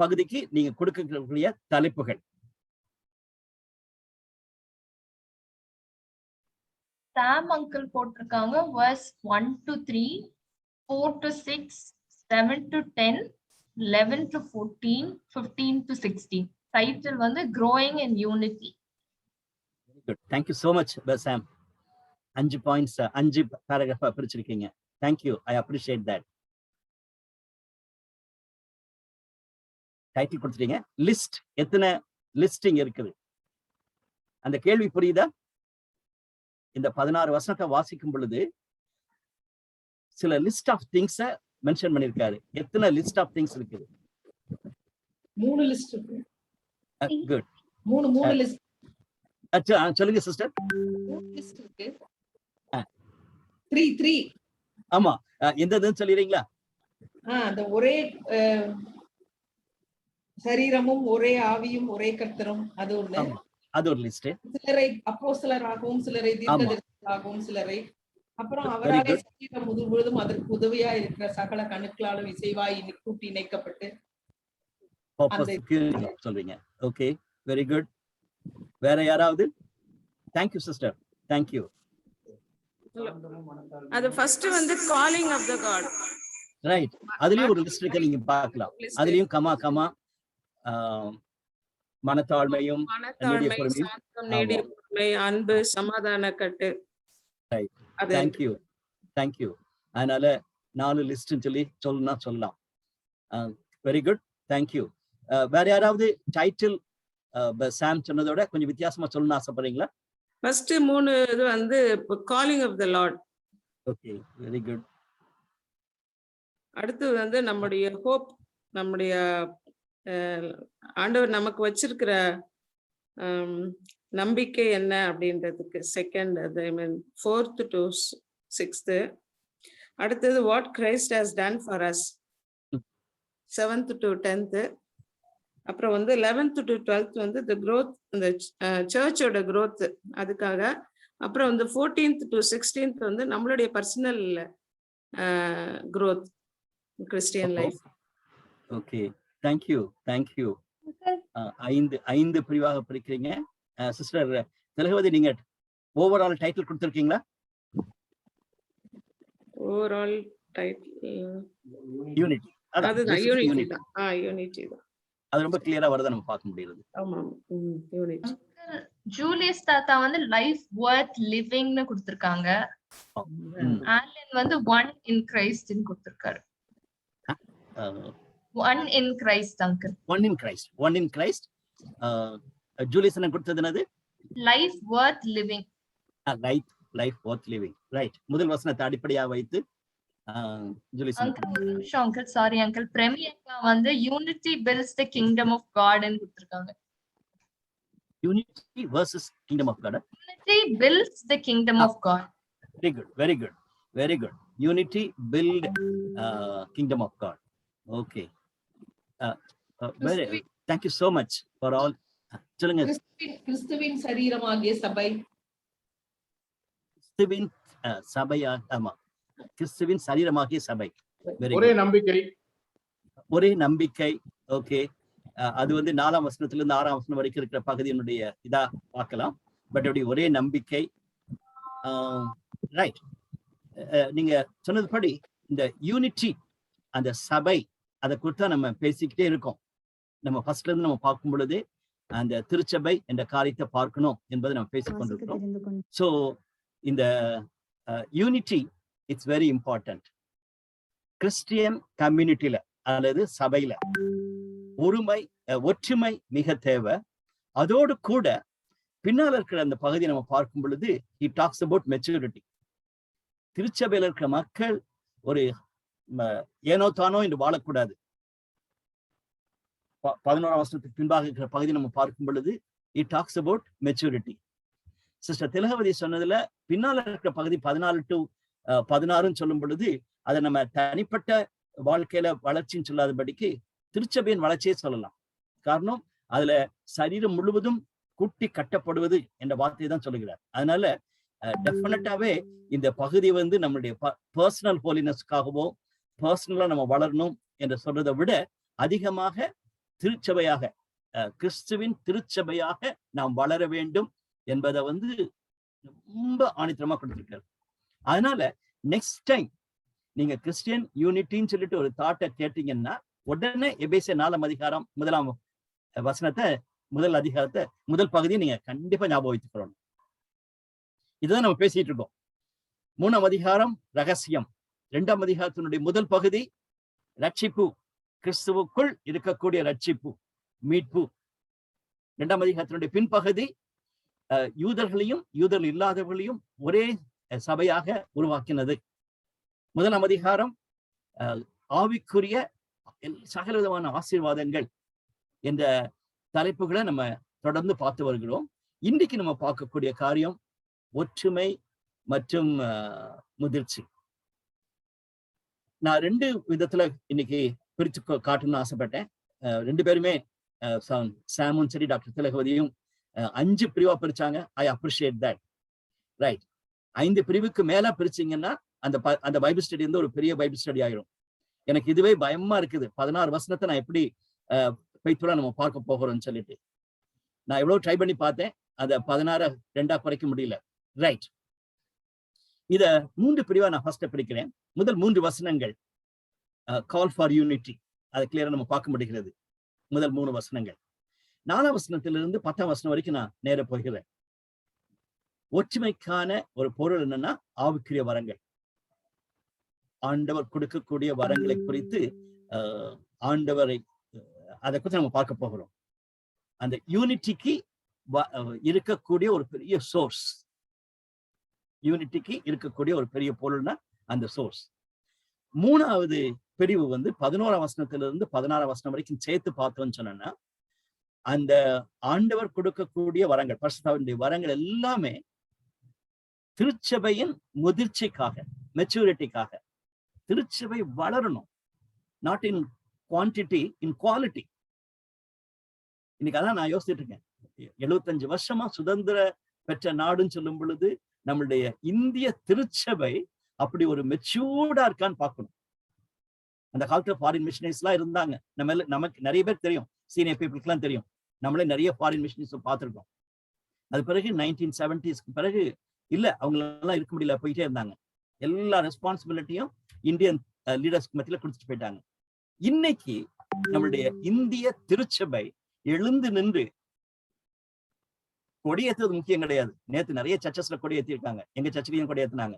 பகுதிக்கு நீங்க கொடுக்கக்கூடிய தலைப்புகள். சாம் அங்கிள் போட்டிருக்காங்க verse 1 to 3, 4 to 6, 7 to 10, 11 to 14, 15 to 16. Title வந்து growing in unity. Very good. Thank you so much, Sam. 5 points 5 பேராகிராஃபா பிரிச்சிருக்கீங்க. Thank you, I appreciate that. Title கொடுத்துட்டீங்க. லிஸ்ட், எத்தனை லிஸ்டிங் இருக்குது? அந்த கேள்வி புரியுதா? இந்த 16 வசனத்தை வாசிக்கும் பொழுது சில லிஸ்ட் ஆஃப் திங்ஸ் மென்ஷன் பண்ணிருக்காரு. எத்தனை லிஸ்ட் ஆஃப் திங்ஸ் இருக்குது? 3 லிஸ்ட் இருக்கு. குட். 3 லிஸ்ட். சொல்லுங்க சிஸ்டர். 3 லிஸ்ட் இருக்கு. 3 ஆமா, எந்ததுன்னு சொல்லிடுறீங்களா? அந்த ஒரே சரீரமும் ஒரே ஆவியும் ஒரே கர்த்தரும், அது ஒண்ணு. அது ஒரு லிஸ்ட். சிலரை அப்போஸ்தலராகவும் சிலரை தீர்க்கதரிசிகளாகவும் சிலரை, அப்புறம் அவராலே சரீரம் முழுவதும் அதற்கு உதவியா இருக்கிற சகல கணுக்களாலும் இசைவாய் கூட்டி இணைக்கப்பட்டு சொல்றீங்க. Okay, very good. வேற யாராவது? Thank you sister, thank you. அது ஃபர்ஸ்ட் வந்து calling of the God. Right, அதுலயும் ஒரு லிஸ்ட் இருக்கு, நீங்க பார்க்கலாம். அதுலயும் கமா மனத்தாழ்மையும் நீடிய பொறுமை, அன்பு, சமாதான கட்டு. தேங்க்யூ. அதனால 4 லிஸ்ட்னு சொல்லலாம். Very good, thank you. வேற யாராவது டைட்டில் சாம் சொன்னதோட கொஞ்சம் வித்தியாசமா சொல்லணும்னு ஆசைப்படுறீங்களா? ஃபர்ஸ்ட் 3 இது வந்து calling of the Lord. Okay, very good. அடுத்து வந்து நம்முடைய ஹோப், நம்முடைய ஆண்டவர் நமக்கு வச்சிருக்கிற நம்பிக்கை என்ன அப்படின்றதுக்கு second, I mean 4th to 6th. அடுத்தது what Christ has done for us 7th to 10th. அப்புறம் வந்து 11th to 12th வந்து தி growth, இந்த சர்ச்சோட growth அதுக்காக. அப்புறம் வந்து 14th to 16th வந்து நம்மளுடைய personal growth, Christian life. Okay, thank you. 5 பிரிவாக பிரிக்கிறீங்க. சிஸ்டர் திலகவதி, நீங்க ஓவரால் டைட்டில் கொடுத்திருக்கீங்களா? Overall title unity. அதுதான், யூனிட்டி தான். யூனிட்டி தான். அது ரொம்ப கிளியரா வரத நம்ம பார்க்க முடியுது. ஆமா, யூனிட்டி. ஜூலியஸ் தாத்தா வந்து லைஃப் வர்த் லிவிங்னு கொடுத்திருக்காங்க. ஆலன் வந்து ஒன் இன் கிரைஸ்ட் ன்னு கொடுத்திருக்காரு. One in Christ uncle. One in Christ. Julius என்ன கொடுத்தது? என்னது? Life worth living. Life worth living. Right. முதல் வசனத்தை அடிப்படையாக வைத்து ஜூலியஸ் அங்கிள் சாரி அங்கிள், பிரேமியக்கா வந்து unity builds the kingdom of God ன்னு கொடுத்திருக்காங்க. Unity versus kingdom of God. Unity builds the kingdom of God. Very good. Unity build kingdom of God. Okay. Thank you so much for all. சொல்லுங்க. கிறிஸ்துவின் சரீரமாகிய சபை. கிறிஸ்துவின் சபையா? ஆமா, கிறிஸ்துவின் சரீரமாகிய சபை. ஒரே நம்பிக்கை. ஓகே, அது வந்து 4ஆம் வசனத்துல இருந்து 6ஆம் வசனம் வரைக்கும் இருக்கிற பகுதியினுடைய இதா பார்க்கலாம். பட் அப்படி ஒரே நம்பிக்கை. ரைட். நீங்க சொன்னதுபடி இந்த யூனிட்டி, அந்த சபை, அதை குறித்து நம்ம பேசிக்கிட்டே இருக்கோம். நம்ம ஃபர்ஸ்ட்ல இருந்து நம்ம பார்க்கும் பொழுது அந்த திருச்சபை என்ற காரியத்தை பார்க்கணும் என்பதை நம்ம பேசிக் கொண்டிருக்கிறோம். ஸோ இந்த unity it's very important. Christian கம்யூனிட்டியில அல்லது சபையில ஒற்றுமை மிக தேவை. அதோடு கூட பின்னால் இருக்கிற அந்த பகுதியை நம்ம பார்க்கும் பொழுது he talks about maturity. திருச்சபையில இருக்கிற மக்கள் ஒரு ஏனோ தானோ என்று வாழக்கூடாது. 11ஆம் வசனத்துக்கு பின்பாக இருக்கிற பகுதி நம்ம பார்க்கும் பொழுது it talks about maturity. Sister Thilagavathi சொன்னதுல பின்னால இருக்கிற பகுதி 14 to 16 சொல்லும் பொழுது அதை நம்ம தனிப்பட்ட வாழ்க்கையில வளர்ச்சின்னு சொல்லாதபடிக்கு திருச்சபையின் வளர்ச்சியை சொல்லலாம். காரணம், அதுல சரீரம் முழுவதும் கூட்டி கட்டப்படுவது என்ற வார்த்தையை தான் சொல்லுகிறார். அதனால டெஃபினட்டாவே இந்த பகுதி வந்து நம்மளுடைய பர்சனல் ஹோலினஸ்க்காகவோ பர்சனலா நம்ம வளரணும் என்று சொல்றதை விட அதிகமாக திருச்சபையாக, கிறிஸ்துவின் திருச்சபையாக நாம் வளர வேண்டும் என்பதை வந்து ரொம்ப ஆணித்தரமா கொடுத்திருக்காரு. அதனால நெக்ஸ்ட் டைம் நீங்க கிறிஸ்டியன் யூனிட்டின்னு சொல்லிட்டு ஒரு தாட்டை கேட்டீங்கன்னா உடனே எபேசியர் 4ஆம் அதிகாரம் 1ஆம் வசனத்தை, முதல் பகுதியை நீங்க கண்டிப்பா ஞாபகம் வைத்துக்கணும். இதுதான் நம்ம பேசிட்டு இருக்கோம். 3ஆம் அதிகாரம் ரகசியம். 2ஆம் அதிகாரத்தினுடைய முதல் பகுதி ரட்சிப்பு, கிறிஸ்துவுக்குள் இருக்கக்கூடிய ரட்சிப்பு, மீட்பு. 2ஆம் அதிகாரத்தினுடைய பின்பகுதி யூதர்களையும் யூதர்கள் இல்லாதவர்களையும் ஒரே சபையாக உருவாக்கினது. 1ஆம் அதிகாரம் ஆவிக்குரிய சகல விதமான ஆசீர்வாதங்கள் என்ற தலைப்புகளை நம்ம தொடர்ந்து பார்த்து வருகிறோம். இன்றைக்கு நம்ம பார்க்கக்கூடிய காரியம் ஒற்றுமை மற்றும் முதிர்ச்சி. நான் 2 விதத்துல இன்னைக்கு பிரிச்சு காட்டணும்னு ஆசைப்பட்டேன். 2 பேருமே சாமும் சரி டாக்டர் திலகவதியும் 5 பிரிவா பிரிச்சாங்க. I appreciate that. ரைட். 5 பிரிவுக்கு மேல பிரிச்சிங்கன்னா அந்த பைபிள் ஸ்டடி வந்து ஒரு பெரிய பைபிள் ஸ்டடி ஆயிரும். எனக்கு இதுவே பயமா இருக்குது. 16 வசனத்தை நான் எப்படி பைத்துலா நம்ம பார்க்க போகிறோம்னு சொல்லிட்டு நான் எவ்வளவு ட்ரை பண்ணி பார்த்தேன். அதை 16 2ஆ குறைக்க முடியல. ரைட். இத 3 பிரிவா நான் ஃபர்ஸ்ட் பிரிக்கிறேன். முதல் 3 வசனங்கள் கால் ஃபார் யூனிட்டி, அதை கிளியரா நம்ம பார்க்க முடிகிறது. முதல் 3 வசனங்கள். 4ஆம் வசனத்திலிருந்து 10ஆம் வசனம் வரைக்கும் நான் நேர போகிறேன். ஒற்றுமைக்கான ஒரு பொருள் என்னன்னா ஆவிக்குரிய வரங்கள். ஆண்டவர் கொடுக்கக்கூடிய வரங்களை குறித்து ஆண்டவரை அதை குறித்து நம்ம பார்க்க போகிறோம். அந்த யூனிட்டிக்கு இருக்கக்கூடிய ஒரு பெரிய சோர்ஸ், யூனிட்டிக்கு இருக்கக்கூடிய ஒரு பெரிய பொருள்னா அந்த சோர்ஸ். 3ஆவது பிரிவு வந்து 11ஆம் வசனத்திலிருந்து 16ஆம் வசனம் வரைக்கும் சேர்த்து பார்த்தோம்னு சொன்னா, அந்த ஆண்டவர் கொடுக்கக்கூடிய வரங்கள், பரிசுத்தாவினுடைய வரங்கள் எல்லாமே திருச்சபையின் முதிர்ச்சிக்காக, மெச்சூரிட்டிக்காக. திருச்சபை வளரணும், not in quantity, in quality. இன்னைக்கு அதான் நான் யோசிச்சுட்டு இருக்கேன். 75 வருஷமா சுதந்திர பெற்ற நாடுன்னு சொல்லும் பொழுது நம்மளுடைய இந்திய திருச்சபை அப்படி ஒரு மெச்சூர்டா இருக்கான்னு பார்க்கணும். அந்த காலத்துல ஃபாரின் மிஷனரிஸ் எல்லாம் இருந்தாங்க. நமக்கு நிறைய பேர் தெரியும், சீனியர் பீப்புளுக்கு எல்லாம் தெரியும். நம்மளே நிறைய ஃபாரின் மிஷனரிஸ் பார்த்திருக்கோம். அது பிறகு 1970s பிறகு இல்ல, அவங்களெல்லாம் இருக்க முடியல, போயிட்டே இருந்தாங்க. எல்லா ரெஸ்பான்சிபிலிட்டியும் இந்தியன் லீடர்ஸ்க்கு மத்தியில கொடுத்துட்டு போயிட்டாங்க. இன்னைக்கு நம்மளுடைய இந்திய திருச்சபை எழுந்து நின்று கொடியேற்றது முக்கியம் கிடையாது. நேத்து நிறைய சர்ச்சஸ்ல கொடியேற்றிருக்காங்க, எங்க சர்ச்சிலையும் கொடியேற்றினாங்க.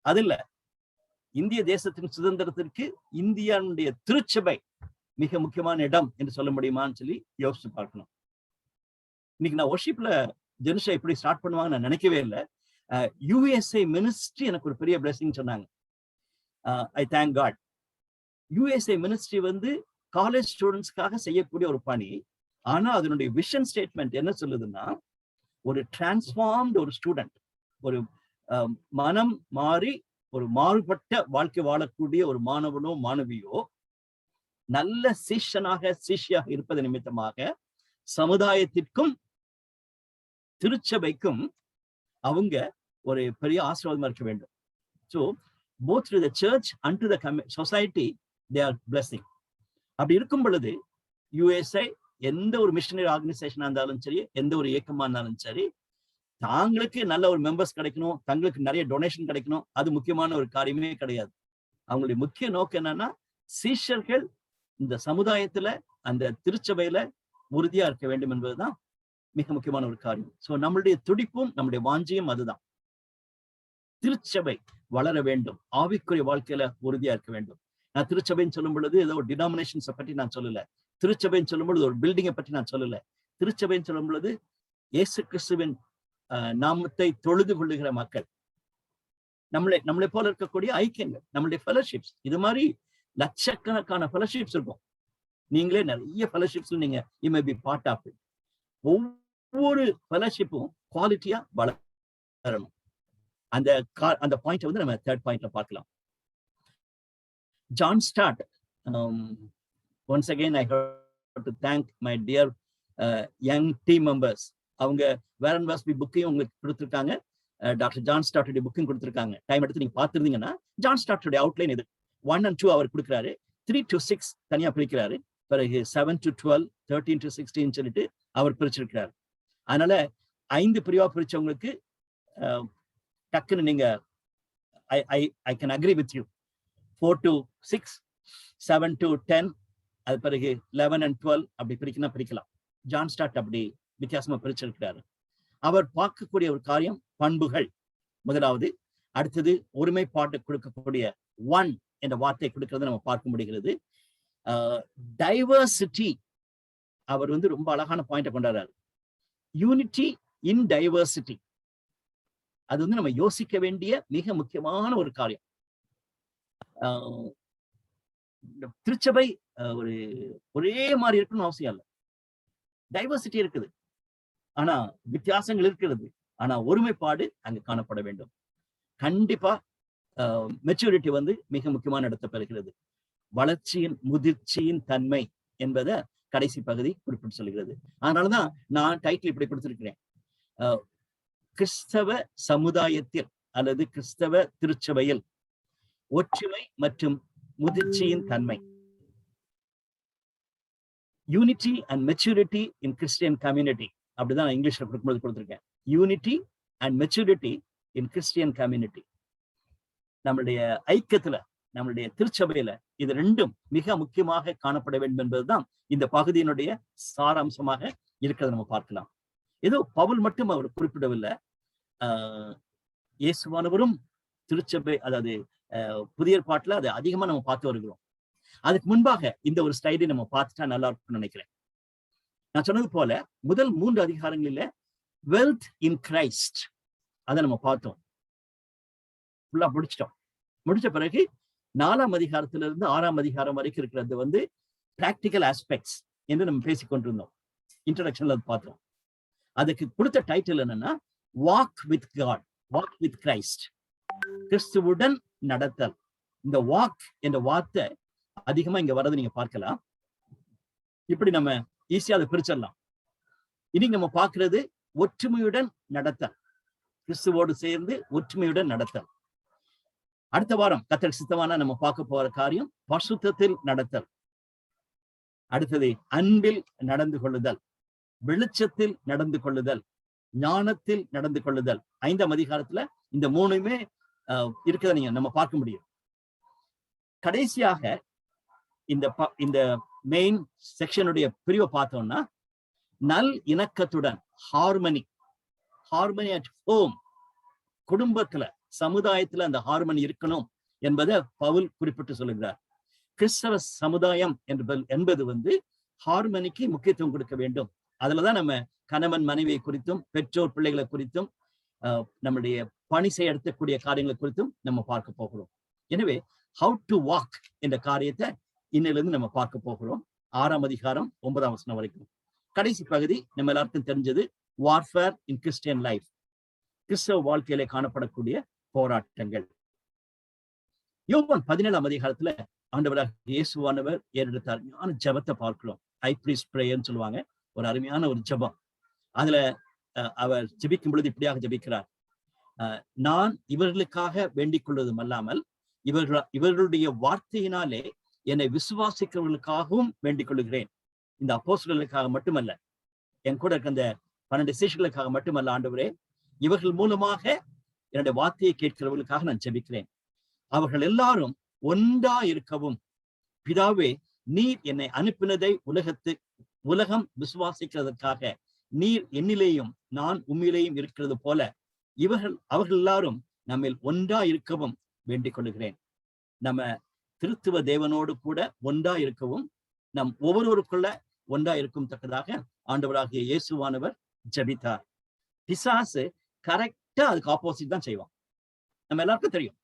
அது இல்ல, இந்திய தேசத்தின் சுதந்திரத்திற்கு இந்தியாவுடைய திருச்சபை மிக முக்கியமான இடம் என்று சொல்ல முடியுமான்னு சொல்லி யோசிச்சு பார்க்கணும். இன்னைக்கு நான் வொர்ஷிப்ல ஜெனுஷா இப்படி ஸ்டார்ட் பண்ணுவாங்க நான் நினைக்கவே இல்லை. யுஎஸ்ஏ மினிஸ்ட்ரி எனக்கு ஒரு பெரிய பிளெஸிங் சொன்னாங்க. I thank God. USA ministry வந்து காலேஜ் ஸ்டூடெண்ட்ஸ்க்காக செய்யக்கூடிய ஒரு பணி. ஆனா அதனுடைய விஷன் ஸ்டேட்மெண்ட் என்ன சொல்லுதுன்னா, ஒரு டிரான்ஸ்ஃபார்ம்டு ஒரு ஸ்டூடெண்ட், ஒரு மனம் மாறி ஒரு மாறுபட்ட வாழ்க்கை வாழக்கூடிய ஒரு மாணவனோ மாணவியோ நல்ல சிஷ்யாக இருப்பது நிமித்தமாக சமுதாயத்திற்கும் திருச்சபைக்கும் அவங்க ஒரு பெரிய ஆசீர்வாதமா இருக்க வேண்டும். So both to the church and to the society they are blessing. அப்படி இருக்கும் பொழுது யுஎஸ்ஐ எந்த ஒரு மிஷனரி ஆர்கனைசேஷனா இருந்தாலும் சரி, எந்த ஒரு இயக்கமா இருந்தாலும் சரி, தாங்களுக்கு நல்ல ஒரு மெம்பர்ஸ் கிடைக்கணும், தங்களுக்கு நிறைய டொனேஷன் கிடைக்கணும், அது முக்கியமான ஒரு காரியமே கிடையாது. அவங்களுடைய முக்கிய நோக்கம் என்னன்னா, சீஷர்கள் இந்த சமுதாயத்துல அந்த திருச்சபையில உறுதியா இருக்க வேண்டும் என்பதுதான் மிக முக்கியமான ஒரு காரியம். சோ நம்மளுடைய துடிப்பும் நம்முடைய வாஞ்சியும் அதுதான். திருச்சபை வளர வேண்டும், ஆவிக்குரிய வாழ்க்கையில உறுதியா இருக்க வேண்டும். நான் திருச்சபைன்னு சொல்லும் பொழுது ஏதோ ஒரு டினாமினேஷன்ஸை பற்றி நான் சொல்லல. திருச்சபைன்னு சொல்லும் பொழுது ஒரு பில்டிங்கை பற்றி நான் சொல்லல. திருச்சபைன்னு சொல்லும் பொழுது இயேசு கிறிஸ்துவின் நாமத்தை தொழுது கொள்ளுகிற மக்கள், நம்மளை போல இருக்கக்கூடிய ஐக்கியங்கள், நம்மளுடைய ஃபெலோஷிப்ஸ். இது மாதிரி லட்சக்கணக்கான ஃபெலோஷிப்ஸ் இருக்கும். நீங்களே நிறைய ஃபெலோஷிப்ஸ்ல நீங்க you may be part of it. ஒவ்வொரு ஃபெலோஷிப்பும் குவாலிட்டியா வளரணும். அந்த பாயிண்ட் வந்து நம்ம 3rd பாயிண்ட்ல பார்க்கலாம். John Stott. Once again I have to thank my dear young team members. அவங்க வேரன் வாஸ்பி புக்கையும் உங்களுக்கு கொடுத்துருக்காங்க, டாக்டர் ஜான் ஸ்டார்ட்டுடைய புக்கையும் கொடுத்துருக்காங்க. டைம் எடுத்து நீங்க பார்த்துருந்தீங்கன்னா ஜான் ஸ்டார்ட்டுடைய அவுட்லைன் இது 1 and 2 அவர் கொடுக்குறாரு, 3 to 6 தனியா பிரிக்கிறாரு, பிறகு 7 to 12, 13 to 16 சொல்லிட்டு அவர் பிரிச்சிருக்கிறாரு. அதனால 5 பிரிவா பிரிச்சவங்களுக்கு டக்குன்னு நீங்க I can agree with you. 4 to 6, 7 to 10, அது பிறகு 11 and 12 அப்படி பிரிக்கலாம். ஜான் ஸ்டார்ட் அப்படி வித்தியாசமா பிரிச்சிருக்கிறாரு. அவர் பார்க்கக்கூடிய ஒரு காரியம் பண்புகள். முதலாவது அடுத்தது ஒருமைப்பாட்டு கொடுக்கக்கூடிய ஒன் என்ற வார்த்தை கொடுக்கறத நம்ம பார்க்க முடிகிறது. டைவர்சிட்டி அவர் வந்து ரொம்ப அழகான பாயிண்ட கொண்டாடுறாரு. யூனிட்டி இன் டைவர்சிட்டி, அது வந்து நம்ம யோசிக்க வேண்டிய மிக முக்கியமான ஒரு காரியம். திருச்சபை ஒரு ஒரே மாதிரி இருக்கணும்னு அவசியம் இல்லை. டைவர்சிட்டி இருக்குது, ஆனா வித்தியாசங்கள் இருக்கிறது, ஆனா ஒருமைப்பாடு அங்கு காணப்பட வேண்டும். கண்டிப்பா மெச்சூரிட்டி வந்து மிக முக்கியமான இடத்தை பெறுகிறது. வளர்ச்சியின் முதிர்ச்சியின் தன்மை என்பதை கடைசி பகுதி குறிப்பிட்டு சொல்கிறது. அதனாலதான் நான் டைட்டில் இப்படி கொடுத்திருக்கிறேன், கிறிஸ்தவ சமுதாயத்தில் அல்லது கிறிஸ்தவ திருச்சபையில் ஒற்றுமை மற்றும் முதிர்ச்சியின் தன்மை. Unity and maturity in Christian community, அப்படிதான் இங்கிலீஷ்ல கொடுக்கும்போது கொடுத்திருக்கேன். Unity and maturity in Christian community. நம்மளுடைய ஐக்கியத்துல, நம்மளுடைய திருச்சபையில இது ரெண்டும் மிக முக்கியமாக காணப்பட வேண்டும் என்பதுதான் இந்த பகுதியினுடைய சாராம்சமாக இருக்கிறத நம்ம பார்க்கலாம். ஏதோ பவுல் மட்டும் அவர் குறிப்பிடவில்லை, இயேசுவானவரும் திருச்சபை, அதாவது புதிய ஏற்பாட்டுல அதை அதிகமா நம்ம பார்த்து வருகிறோம். அதுக்கு முன்பாக இந்த ஒரு ஸ்லைடை நம்ம பார்த்துட்டா நல்லா இருக்கும்னு நினைக்கிறேன். நான் சொன்னது போல முதல் 3 அதிகாரங்களில வெல்த் இன் கிரைஸ்ட் அதை நம்ம பார்த்தோம், ஃபுல்லா முடிச்சிட்டோம். முடிச்ச பிறகு 4ஆம் அதிகாரத்திலிருந்து 6ஆம் அதிகாரம் வரைக்கும் இருக்கிறது வந்து பிராக்டிக்கல் ஆஸ்பெக்ட்ஸ் என்று நம்ம பேசிக்கொண்டிருந்தோம். இன்ட்ரோடக்ஷன்ல பார்த்தோம். அதுக்கு கொடுத்த டைட்டில் என்னன்னா walk with God, walk with Christ, கிறிஸ்துவுடன் நடத்தல். இந்த வாக் என்ற வார்த்தை அதிகமா இங்க வர்றது நீங்க பார்க்கலாம். இப்படி நம்ம ஈஸியா அதை பிரிச்சிடலாம். இனி நம்ம பார்க்கிறது ஒற்றுமையுடன் நடத்தல், கிறிஸ்துவோடு சேர்ந்து ஒற்றுமையுடன் நடத்தல். அடுத்த வாரம் கர்த்தர் சித்தமான நம்ம பார்க்க போற காரியம் பரிசுத்தத்தில் நடத்தல். அடுத்தது அன்பில் நடந்து கொள்ளுதல், வெளிச்சத்தில் நடந்து கொள்ளுதல், ஞானத்தில் நடந்து கொள்ளுதல். 5ஆம் அதிகாரத்துல இந்த 3மே இருக்கிறத நீங்க நம்ம பார்க்க முடியும். கடைசியாக இந்த மெயின் செக்ஷனுடைய பிரிவை பார்த்தோம்னா நல் இணக்கத்துடன், ஹார்மனி, ஹார்மனி அட் ஹோம், குடும்பத்துல சமுதாயத்துல அந்த ஹார்மனி இருக்கணும் என்பதை பவுல் குறிப்பிட்டு சொல்லுகிறார். கிறிஸ்தவ சமுதாயம் என்பது வந்து ஹார்மனிக்கு முக்கியத்துவம் கொடுக்க வேண்டும். அதுலதான் நம்ம கணவன் மனைவியை குறித்தும், பெற்றோர் பிள்ளைகளை குறித்தும், நம்முடைய பணி செய்யக்கூடிய காரியங்களை குறித்தும் நம்ம பார்க்க போகிறோம். எனவே ஹவு டு வாக் என்ற காரியத்தை இன்னிலிருந்து நம்ம பார்க்க போகிறோம். 6ஆம் அதிகாரம் 9ஆம் வசனம் வரைக்கும். கடைசி பகுதி நம்ம எல்லாருக்கும் தெரிஞ்சது வார்ஃபேர் இன் கிறிஸ்டியன் லைஃப், கிறிஸ்தவ வாழ்க்கையிலே காணப்படக்கூடிய போராட்டங்கள். யோவான் 17ஆம் அதிகாரத்துல ஆண்டவராக இயேசுவானவர் ஏறெடுத்த அருமையான ஜெபத்தை பார்க்கிறோம். ஹை பிரீஸ்ட் பிரேயர்னு சொல்லுவாங்க, ஒரு அருமையான ஒரு ஜெபம். அதுல அவர் ஜெபிக்கும் பொழுது இப்படியாக ஜெபிக்கிறார், நான் இவர்களுக்காக வேண்டிக் கொள்வதும் அல்லாமல் இவர்களுடைய வார்த்தையினாலே என்னை விசுவாசிக்கிறவர்களுக்காகவும் வேண்டிக் கொள்கிறேன். இந்த அப்போஸ்தலர்களுக்காக மட்டுமல்ல, என் கூட இருக்க அந்த 12 சீஷர்களுக்காக மட்டுமல்ல ஆண்டவரே, இவர்கள் மூலமாக என்னுடைய வார்த்தையை கேட்கிறவர்களுக்காக நான் ஜெபிக்கிறேன். அவர்கள் எல்லாரும் ஒன்றா இருக்கவும், பிதாவே நீர் என்னை அனுப்பினதை உலகம் விசுவாசிக்கிறதற்காக நீர் என்னிலேயும் நான் உம்மிலேயும் இருக்கிறது போல அவர்கள் எல்லாரும் நம்மில் ஒன்றா இருக்கவும் வேண்டிக் கொள்கிறேன். நம்ம திருத்துவ தேவனோடு கூட ஒன்றா இருக்கவும், நம் ஒவ்வொருவருக்குள்ள ஒன்றா இருக்கும் தக்கதாக ஆண்டவராகிய இயேசுவானவர் ஜெபித்தார். பிசாசு கரெக்டா அதுக்கு ஆப்போசிட் தான் செய்வான். நம்ம எல்லாருக்கும் தெரியும்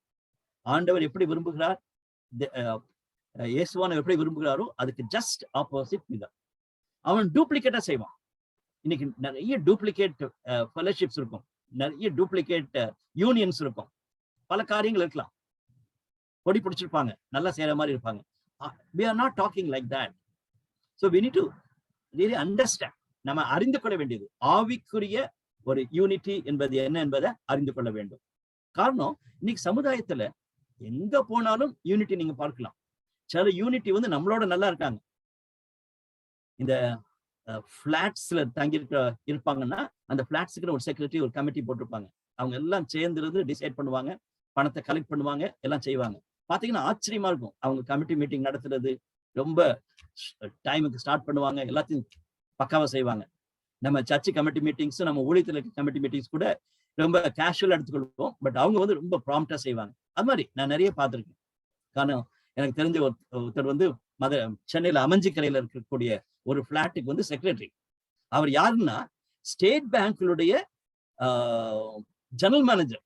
ஆண்டவர் எப்படி விரும்புகிறார், இயேசுவானவர் எப்படி விரும்புகிறாரோ அதுக்கு ஜஸ்ட் ஆப்போசிட் இதுதான். அவன் டூப்ளிகேட்டா செய்வான். இன்னைக்கு நிறைய டூப்ளிகேட் ஃபெலோஷிப்ஸ் இருக்கும், நிறைய டூப்ளிகேட் யூனியன்ஸ் இருக்கும், பல காரியங்கள் இருக்கலாம். கொடி பிடிச்சிருப்பாங்க, நல்லா செய்யற மாதிரி இருப்பாங்க. We are not talking like that. So we need to really understand. நம்ம அறிந்து கொள்ள வேண்டியது ஆவிக்குரிய ஒரு யூனிட்டி என்பது என்ன என்பதை அறிந்து கொள்ள வேண்டும். காரணம், இன்னைக்கு சமுதாயத்துல எங்க போனாலும் யூனிட்டி நீங்க பார்க்கலாம். சில யூனிட்டி வந்து நம்மளோட நல்லா இருக்காங்க. இந்த பிளாட்ஸ்ல தங்கி இருப்பாங்கன்னா அந்த பிளாட்ஸுக்கு ஒரு செக்ரட்டரி, ஒரு கமிட்டி போட்டிருப்பாங்க. அவங்க எல்லாம் சேர்ந்து டிசைட் பண்ணுவாங்க, பணத்தை கலெக்ட் பண்ணுவாங்க, எல்லாம் செய்வாங்க. பாத்தீங்கன்னா ஆச்சரியமா இருக்கும். அவங்க கமிட்டி மீட்டிங் நடத்துறது ரொம்ப டைமுக்கு ஸ்டார்ட் பண்ணுவாங்க, எல்லாத்தையும் பக்காவா செய்வாங்க. நம்ம சர்ச் கமிட்டி மீட்டிங்ஸ், நம்ம ஊழியத்தில் இருக்க கமிட்டி மீட்டிங்ஸ் கூட ரொம்ப கேஷுவலா எடுத்துக்கொள்வோம். பட் அவங்க வந்து ரொம்ப ப்ராம்ப்டா செய்வாங்க. அது மாதிரி நான் நிறைய பார்த்திருக்கேன். காரணம், எனக்கு தெரிஞ்ச ஒருத்தர் வந்து சென்னையில அமைஞ்சிக்கரையில இருக்கக்கூடிய ஒரு பிளாட்டுக்கு வந்து செக்ரட்டரி. அவர் யாருன்னா ஸ்டேட் பேங்க்களுடைய ஜெனரல் மேனேஜர்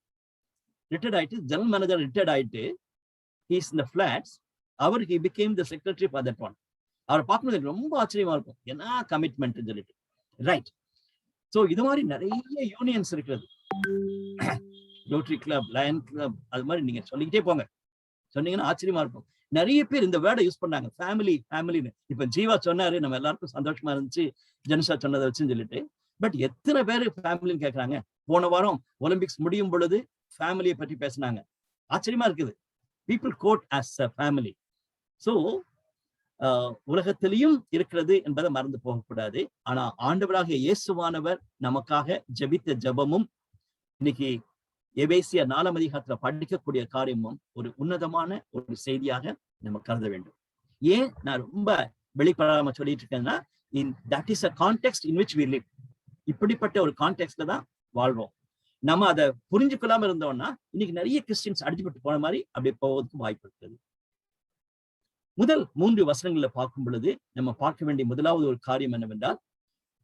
ரிட்டையர்ட் ஆயிட்டு, ஜெனரல் மேனேஜர் ரிட்டையர்ட் ஆயிட்டு ஹீஸ் இந்த ஃபிளாட்ஸ். அவர் he became the secretary for that one. அவரை பார்க்கும்போது எனக்கு ரொம்ப ஆச்சரியமா இருக்கும், என்ன கமிட்மெண்ட் சொல்லிட்டு. ரைட். ஸோ இது மாதிரி நிறைய யூனியன்ஸ் இருக்கிறது. ரோட்டரி கிளப், லயன் கிளப், அது மாதிரி நீங்க சொல்லிக்கிட்டே போங்க. சொன்னீங்கன்னா ஆச்சரியமா இருக்கும். நிறைய பேர் இந்த வேர்டை யூஸ் பண்ணாங்க, ஃபேமிலி ஃபேமிலின்னு. இப்ப ஜீவா சொன்னாரு, நம்ம எல்லாருக்கும் சந்தோஷமா இருந்துச்சு ஜெனிஷா சொன்னதை வச்சுன்னு சொல்லிட்டு. பட் எத்தனை பேர் ஃபேமிலின்னு கேட்கறாங்க? போன வாரம் ஒலிம்பிக்ஸ் முடியும் பொழுது ஃபேமிலியை பற்றி பேசினாங்க. ஆச்சரியமா இருக்குது. People got as a family. So உலகத்திலையும் இருக்கிறது என்பதை மறந்து போகக்கூடாது. ஆனா ஆண்டவராகிய இயேசுவானவர் நமக்காக ஜெபித்த ஜெபமும் இன்னைக்கு எபேசியர் 4ஆம் அதிகாரத்துல படிக்கக்கூடிய காரியமும் ஒரு உன்னதமான ஒரு செய்தியாக நம்ம கருத வேண்டும். ஏன் நான் ரொம்ப வெளிப்படாம சொல்லிட்டு இருக்கேன்னா, that is a context in which we live. இப்படிப்பட்ட ஒரு கான்டெக்ட்ல தான் வாழ்றோம். நம்ம அதை புரிஞ்சுக்கொள்ளாம இருந்தோம்னா இன்னைக்கு நிறைய கிறிஸ்டியன்ஸ் அடிச்சுப்பட்டு போன மாதிரி அப்படி போவதற்கு வாய்ப்பு இருக்குது. முதல் 3 வசனங்களை பார்க்கும் பொழுது நம்ம பார்க்க வேண்டிய முதலாவது ஒரு காரியம் என்னவென்றால்,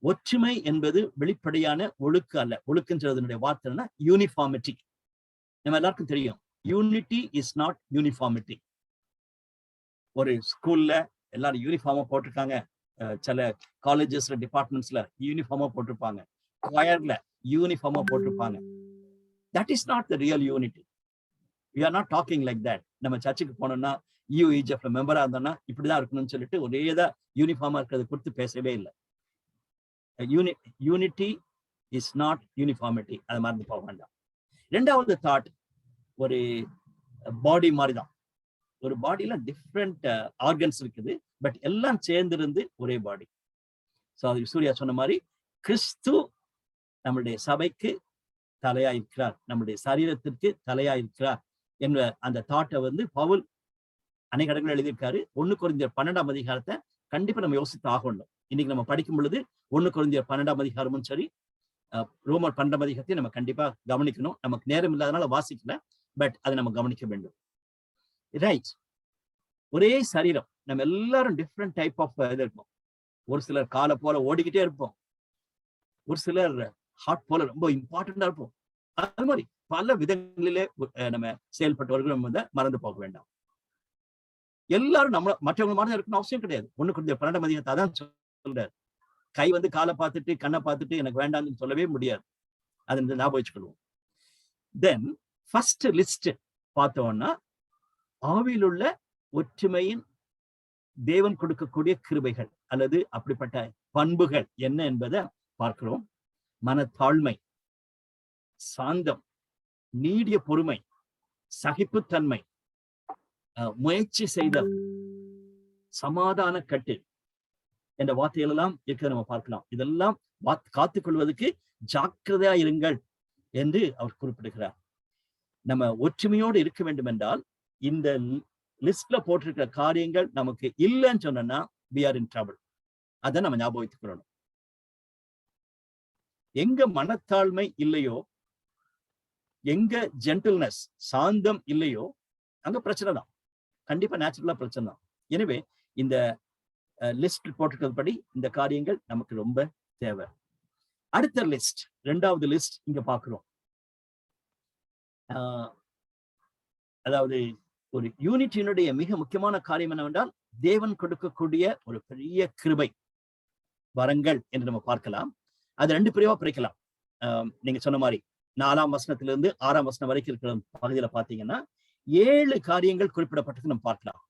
ஒற்றுமை என்பது வெளிப்படையான ஒழுக்கு அல்ல. ஒழுக்குன்றதனுடைய வார்த்தைன்னா யூனிஃபார்மிட்டி. நம்ம எல்லாருக்கும் தெரியும், யூனிட்டி இஸ் நாட் யூனிஃபார்மிட்டி. ஒரு ஸ்கூல்ல எல்லாரும் யூனிஃபார்மா போட்டிருக்காங்க, சில காலேஜஸ்ல டிபார்ட்மெண்ட்ஸ்ல யூனிஃபார்மா போட்டிருப்பாங்க, ஸ்கொயர்ல யூனிஃபார்மா போட்டிருப்பாங்க. That is not the real unity. We are not talking like that. நம்ம சர்ச்சுக்கு போனோம்னா யூஇஜிஎஃப்ல மெம்பரா இருந்தோம்னா இப்படிதான் இருக்கணும்னு சொல்லிட்டு ஒரேதான் யூனிஃபார்மா இருக்கிறத கொடுத்து பேசவே இல்லை. Unity is not uniformity. அதை மறந்து போக வேண்டாம். ரெண்டாவது தாட், ஒரு பாடி மாதிரிதான். ஒரு பாடியில டிஃப்ரெண்ட் ஆர்கன்ஸ் இருக்குது, பட் எல்லாம் சேர்ந்திருந்து ஒரே பாடி. ஸோ அது சூர்யா சொன்ன மாதிரி கிறிஸ்து நம்மளுடைய சபைக்கு தலையா இருக்கிறார், நம்முடைய சரீரத்திற்கு தலையா இருக்கிறார் என்ற அந்த தாட்டை வந்து பவுல் அநேக இடங்கள் எழுதியிருக்காரு. 1 கொரிந்தியர் 12ஆம் அதிகாரத்தை கண்டிப்பா நம்ம யோசித்து ஆகணும். இன்னைக்கு நம்ம படிக்கும் பொழுது 1 கொரிந்தியர் 12ஆம் அதிகாரமும் சரி, ரோமர் 12ஆம் அதிகாரத்தையும் நம்ம கண்டிப்பா கவனிக்கணும். நமக்கு நேரம் இல்லாதனால வாசிக்கல, பட் அதை நம்ம கவனிக்க வேண்டும். ரைட். ஒரே சரீரம், நம்ம எல்லாரும் டிஃப்ரெண்ட் டைப் ஆஃப் இது இருப்போம். ஒரு சிலர் காலை போல ஓடிக்கிட்டே இருப்போம், ஒரு சிலர் ஹார்ட் போல ரொம்ப இம்பார்ட்டண்டா இருப்போம். அது மாதிரி பல விதங்களிலே நம்ம செயல்பட்டவர்கள் நம்ம மறந்து போக வேண்டாம். எல்லாரும் நம்ம மற்றவங்க மாதிரி இருக்கணும் அவசியம் கிடையாது. 1 கொரிந்தியர் 12ஆம் அதிகாரத்தை அதான் சொல்றாரு. கை வந்து காலை பார்த்துட்டு கண்ணை பார்த்துட்டு எனக்கு வேண்டாம்னு சொல்லவே முடியாது. அதை ஞாபகம் வச்சுக்கொள்வோம். தென் ஃபர்ஸ்ட் லிஸ்ட் பார்த்தோம்னா, ஆவியில் உள்ள ஒற்றுமையின் தேவன் கொடுக்கக்கூடிய கிருபைகள் அல்லது அப்படிப்பட்ட பண்புகள் என்ன என்பதை பார்க்கிறோம். மனத்தாழ்மை, சாந்தம், நீடிய பொறுமை, சகிப்புத்தன்மை, முயற்சி செய்தல், சமாதான கட்டு என்ற வார்த்தைகள் எல்லாம் இருக்கிறத நம்ம பார்க்கலாம். இதெல்லாம் காத்துக்கொள்வதற்கு ஜாக்கிரதையா இருங்கள் என்று அவர் குறிப்பிடுகிறார். நம்ம ஒற்றுமையோடு இருக்க வேண்டும் என்றால் இந்த லிஸ்ட்ல போட்டிருக்கிற காரியங்கள் நமக்கு இல்லைன்னு சொன்னா we are in trouble. அதை நம்ம ஞாபகம் வைத்துக் கொள்ளணும். எங்க மனத்தாழ்மை இல்லையோ, எங்க ஜென்டில்னஸ் சாந்தம் இல்லையோ, அங்க பிரச்சனை தான். கண்டிப்பா நேச்சுரலா பிரச்சனை தான். எனவே இந்த லிஸ்ட் போட்டிருக்கிறது படி இந்த காரியங்கள் நமக்கு ரொம்ப தேவை. அடுத்த லிஸ்ட், 2வது லிஸ்ட் இங்க பாக்குறோம். அதாவது ஒரு யூனிட்டியினுடைய மிக முக்கியமான காரியம் என்னவென்றால், தேவன் கொடுக்கக்கூடிய ஒரு பெரிய கிருபை வரங்கள் என்று நம்ம பார்க்கலாம். அது 2 பிரிவா பிரிக்கலாம். நீங்க சொன்ன மாதிரி 4ஆம் வசனத்திலிருந்து 6ஆம் வசனம் வரைக்கும் இருக்கிற பகுதியில பாத்தீங்கன்னா 7 காரியங்கள் குறிப்பிடப்பட்டது நம்ம பார்க்கலாம்.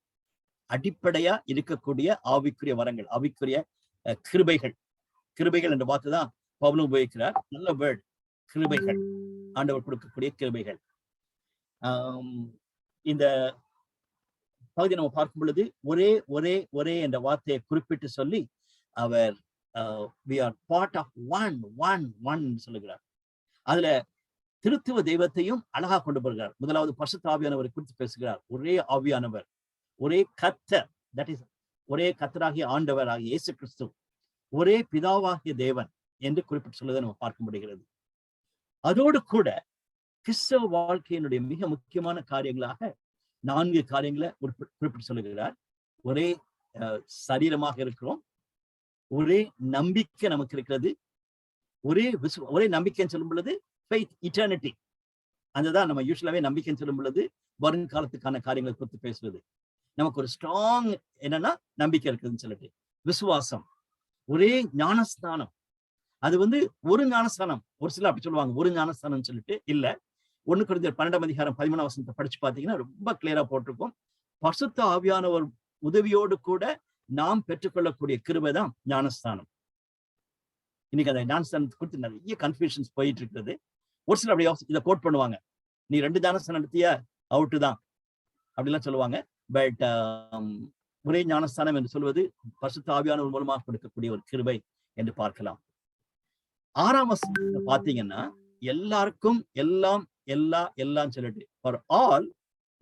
அடிப்படையா இருக்கக்கூடிய ஆவிக்குரிய வரங்கள், ஆவிக்குரிய கிருபைகள். கிருபைகள் என்ற வார்த்தை தான் பவுலும் உபயோகிக்கிறார். நல்ல வேர்ட், கிருபைகள், ஆண்டவர் கொடுக்கக்கூடிய கிருபைகள். இந்த பகுதியை நம்ம பார்க்கும் பொழுது ஒரே ஒரே ஒரே என்ற வார்த்தையை குறிப்பிட்டு சொல்லி அவர் we are part of one சொல்லுகிறார். அதுல திருத்துவ தெய்வத்தையும் அழகா கொண்டு போகிறார். முதலாவது பரிசுத்த ஆவியானவரை குறித்து பேசுகிறார். ஒரே ஆவியானவர், ஒரே கர்த்தர், தட் இஸ் ஒரே கர்த்தராகிய ஆண்டவர் ஆகிய இயேசு கிறிஸ்து, ஒரே பிதாவாகிய தேவன், என்று குறிப்பிட்டு சொல்வதை நம்ம பார்க்க முடிகிறது. அதோடு கூட கிறிஸ்தவ வாழ்க்கையினுடைய மிக முக்கியமான காரியங்களாக 4 காரியங்களை குறிப்பிட்டு சொல்லுகிறார். ஒரே சரீரமாக இருக்கிறோம், ஒரே நம்பிக்கை நமக்கு இருக்கிறது, ஒரே நம்பிக்கைன்னு சொல்லும் பொழுது ஃபெய்த், இட்டர்னிட்டி. அதுதான் நம்ம யூஸ்வலாவே நம்பிக்கைன்னு சொல்லும் பொழுது வருங்காலத்துக்கான காரியங்களை குறித்து பேசுவது. நமக்கு ஒரு ஸ்ட்ராங் என்னன்னா நம்பிக்கை இருக்குதுன்னு சொல்லிட்டு. விசுவாசம், ஒரே ஞானஸ்தானம். அது ஒரு ஞானஸ்தானம். ஒரு சில அப்படி சொல்லுவாங்க, ஒரு ஞானஸ்தானம் சொல்லிட்டு இல்ல. 1 கொரிந்தியர் 12ஆம் அதிகாரம் 13ஆம் வசனத்தை படிச்சு பார்த்தீங்கன்னா ரொம்ப கிளியரா போட்டிருக்கும். பரிசுத்த ஆவியானவர் உதவியோடு கூட நாம் பெற்றுக்கொள்ளக்கூடிய கிருபை தான் ஞானஸ்தானம். இன்னைக்கு அந்த ஞானஸ்தானத்தை குறித்து நிறைய கன்ஃபியூஷன்ஸ் போயிட்டு இருக்குது. ஒரு சில அப்படி இதை கோட் பண்ணுவாங்க, நீ 2 ஞானஸ்தானம் நடத்திய அவுட்டு தான் அப்படிலாம் சொல்லுவாங்க. பட் ஒரே ஞானஸ்தானம் என்று சொல்வது பரிசுத்த ஆவியானவர் மூலமாக கொடுக்கக்கூடிய ஒரு கிருபை என்று பார்க்கலாம். 6ஆம் வசனத்தை பார்த்தீங்கன்னா எல்லாருக்கும் எல்லாம் எல்லாம் சொல்லிட்டு for all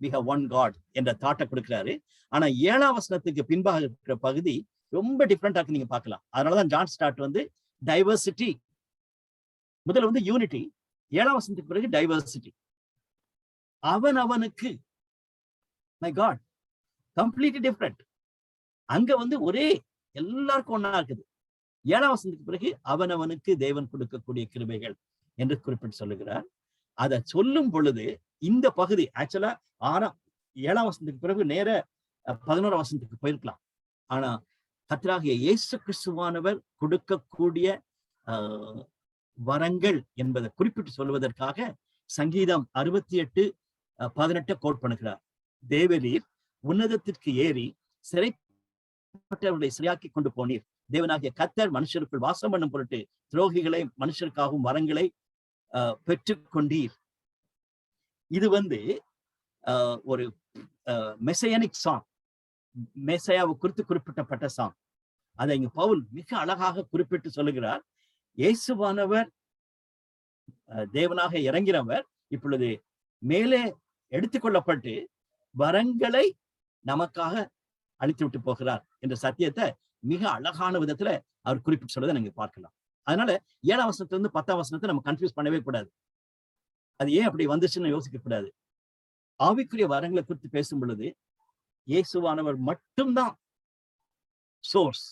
we have one God என்ற தாட்டை கொடுக்கிறாரு. ஆனா 7ஆம் வசனத்துக்கு பின்பாக இருக்கிற பகுதி ரொம்ப டிஃப்ரெண்டா இருக்கு, நீங்க பார்க்கலாம். அதனாலதான் ஜான் ஸ்டார்ட் டைவர்சிட்டி, முதல்ல யூனிட்டி, 7ஆம் வசனத்துக்கு பிறகு டைவர்சிட்டி. அவனுக்கு மை காட் கம்ப்ளீட்லி டிஃப்ரெண்ட். அங்க ஒரே எல்லாருக்கும் ஒன்னா இருக்குது. 7ஆம் வசனத்துக்கு பிறகு அவனுக்கு தேவன் கொடுக்கக்கூடிய கிருபைகள் என்று குறிப்பிட்டு சொல்லுகிறார். அதை சொல்லும் பொழுது இந்த பகுதி ஆக்சுவலா 7ஆம் வசனத்துக்கு பிறகு நேர 11ஆம் வசனத்துக்கு போயிருக்கலாம். ஆனா கர்த்தராகிய இயேசு கிறிஸ்துவானவர் கொடுக்கக்கூடிய வரங்கள் என்பதை குறிப்பிட்டு சொல்வதற்காக சங்கீதம் 68:18 கோட் பண்ணுகிறார். தேவரீர் உன்னதத்திற்கு ஏறி சிறைப்பட்டவர்களை சிறையாக்கி கொண்டு போனீர். தேவனாகிய கர்த்தர் மனுஷருக்குள் வாசம் பண்ணும் பொருட்டு துரோகிகளை மனுஷருக்காகவும் வரங்களை பெற்றுக்கொண்டீர். இது ஒரு மெசையனிக் சாங், மெசையாவை குறித்து குறிப்பிட்டப்பட்ட சாங். அதை இங்க பவுல் மிக அழகாக குறிப்பிட்டு சொல்லுகிறார். இயேசுவானவர் தேவனாக இறங்கிறவர் இப்பொழுது மேலே எடுத்துக்கொள்ளப்பட்டு வரங்களை நமக்காக அழித்து விட்டு போகிறார் என்ற சத்தியத்தை மிக அழகான விதத்துல அவர் குறிப்பிட்டு சொல்றதை நீங்க பார்க்கலாம். அதனால 7ஆம் வசனத்துல 10ஆம் வசனத்தை நம்ம கன்ஃபியூஸ் பண்ணவே கூடாது. அது ஏன் அப்படி வந்துச்சுன்னு யோசிக்க கூடாது. ஆவிக்குரிய வரங்களை குறித்து பேசும் பொழுது இயேசுவானவர் மட்டும்தான் சோர்ஸ்.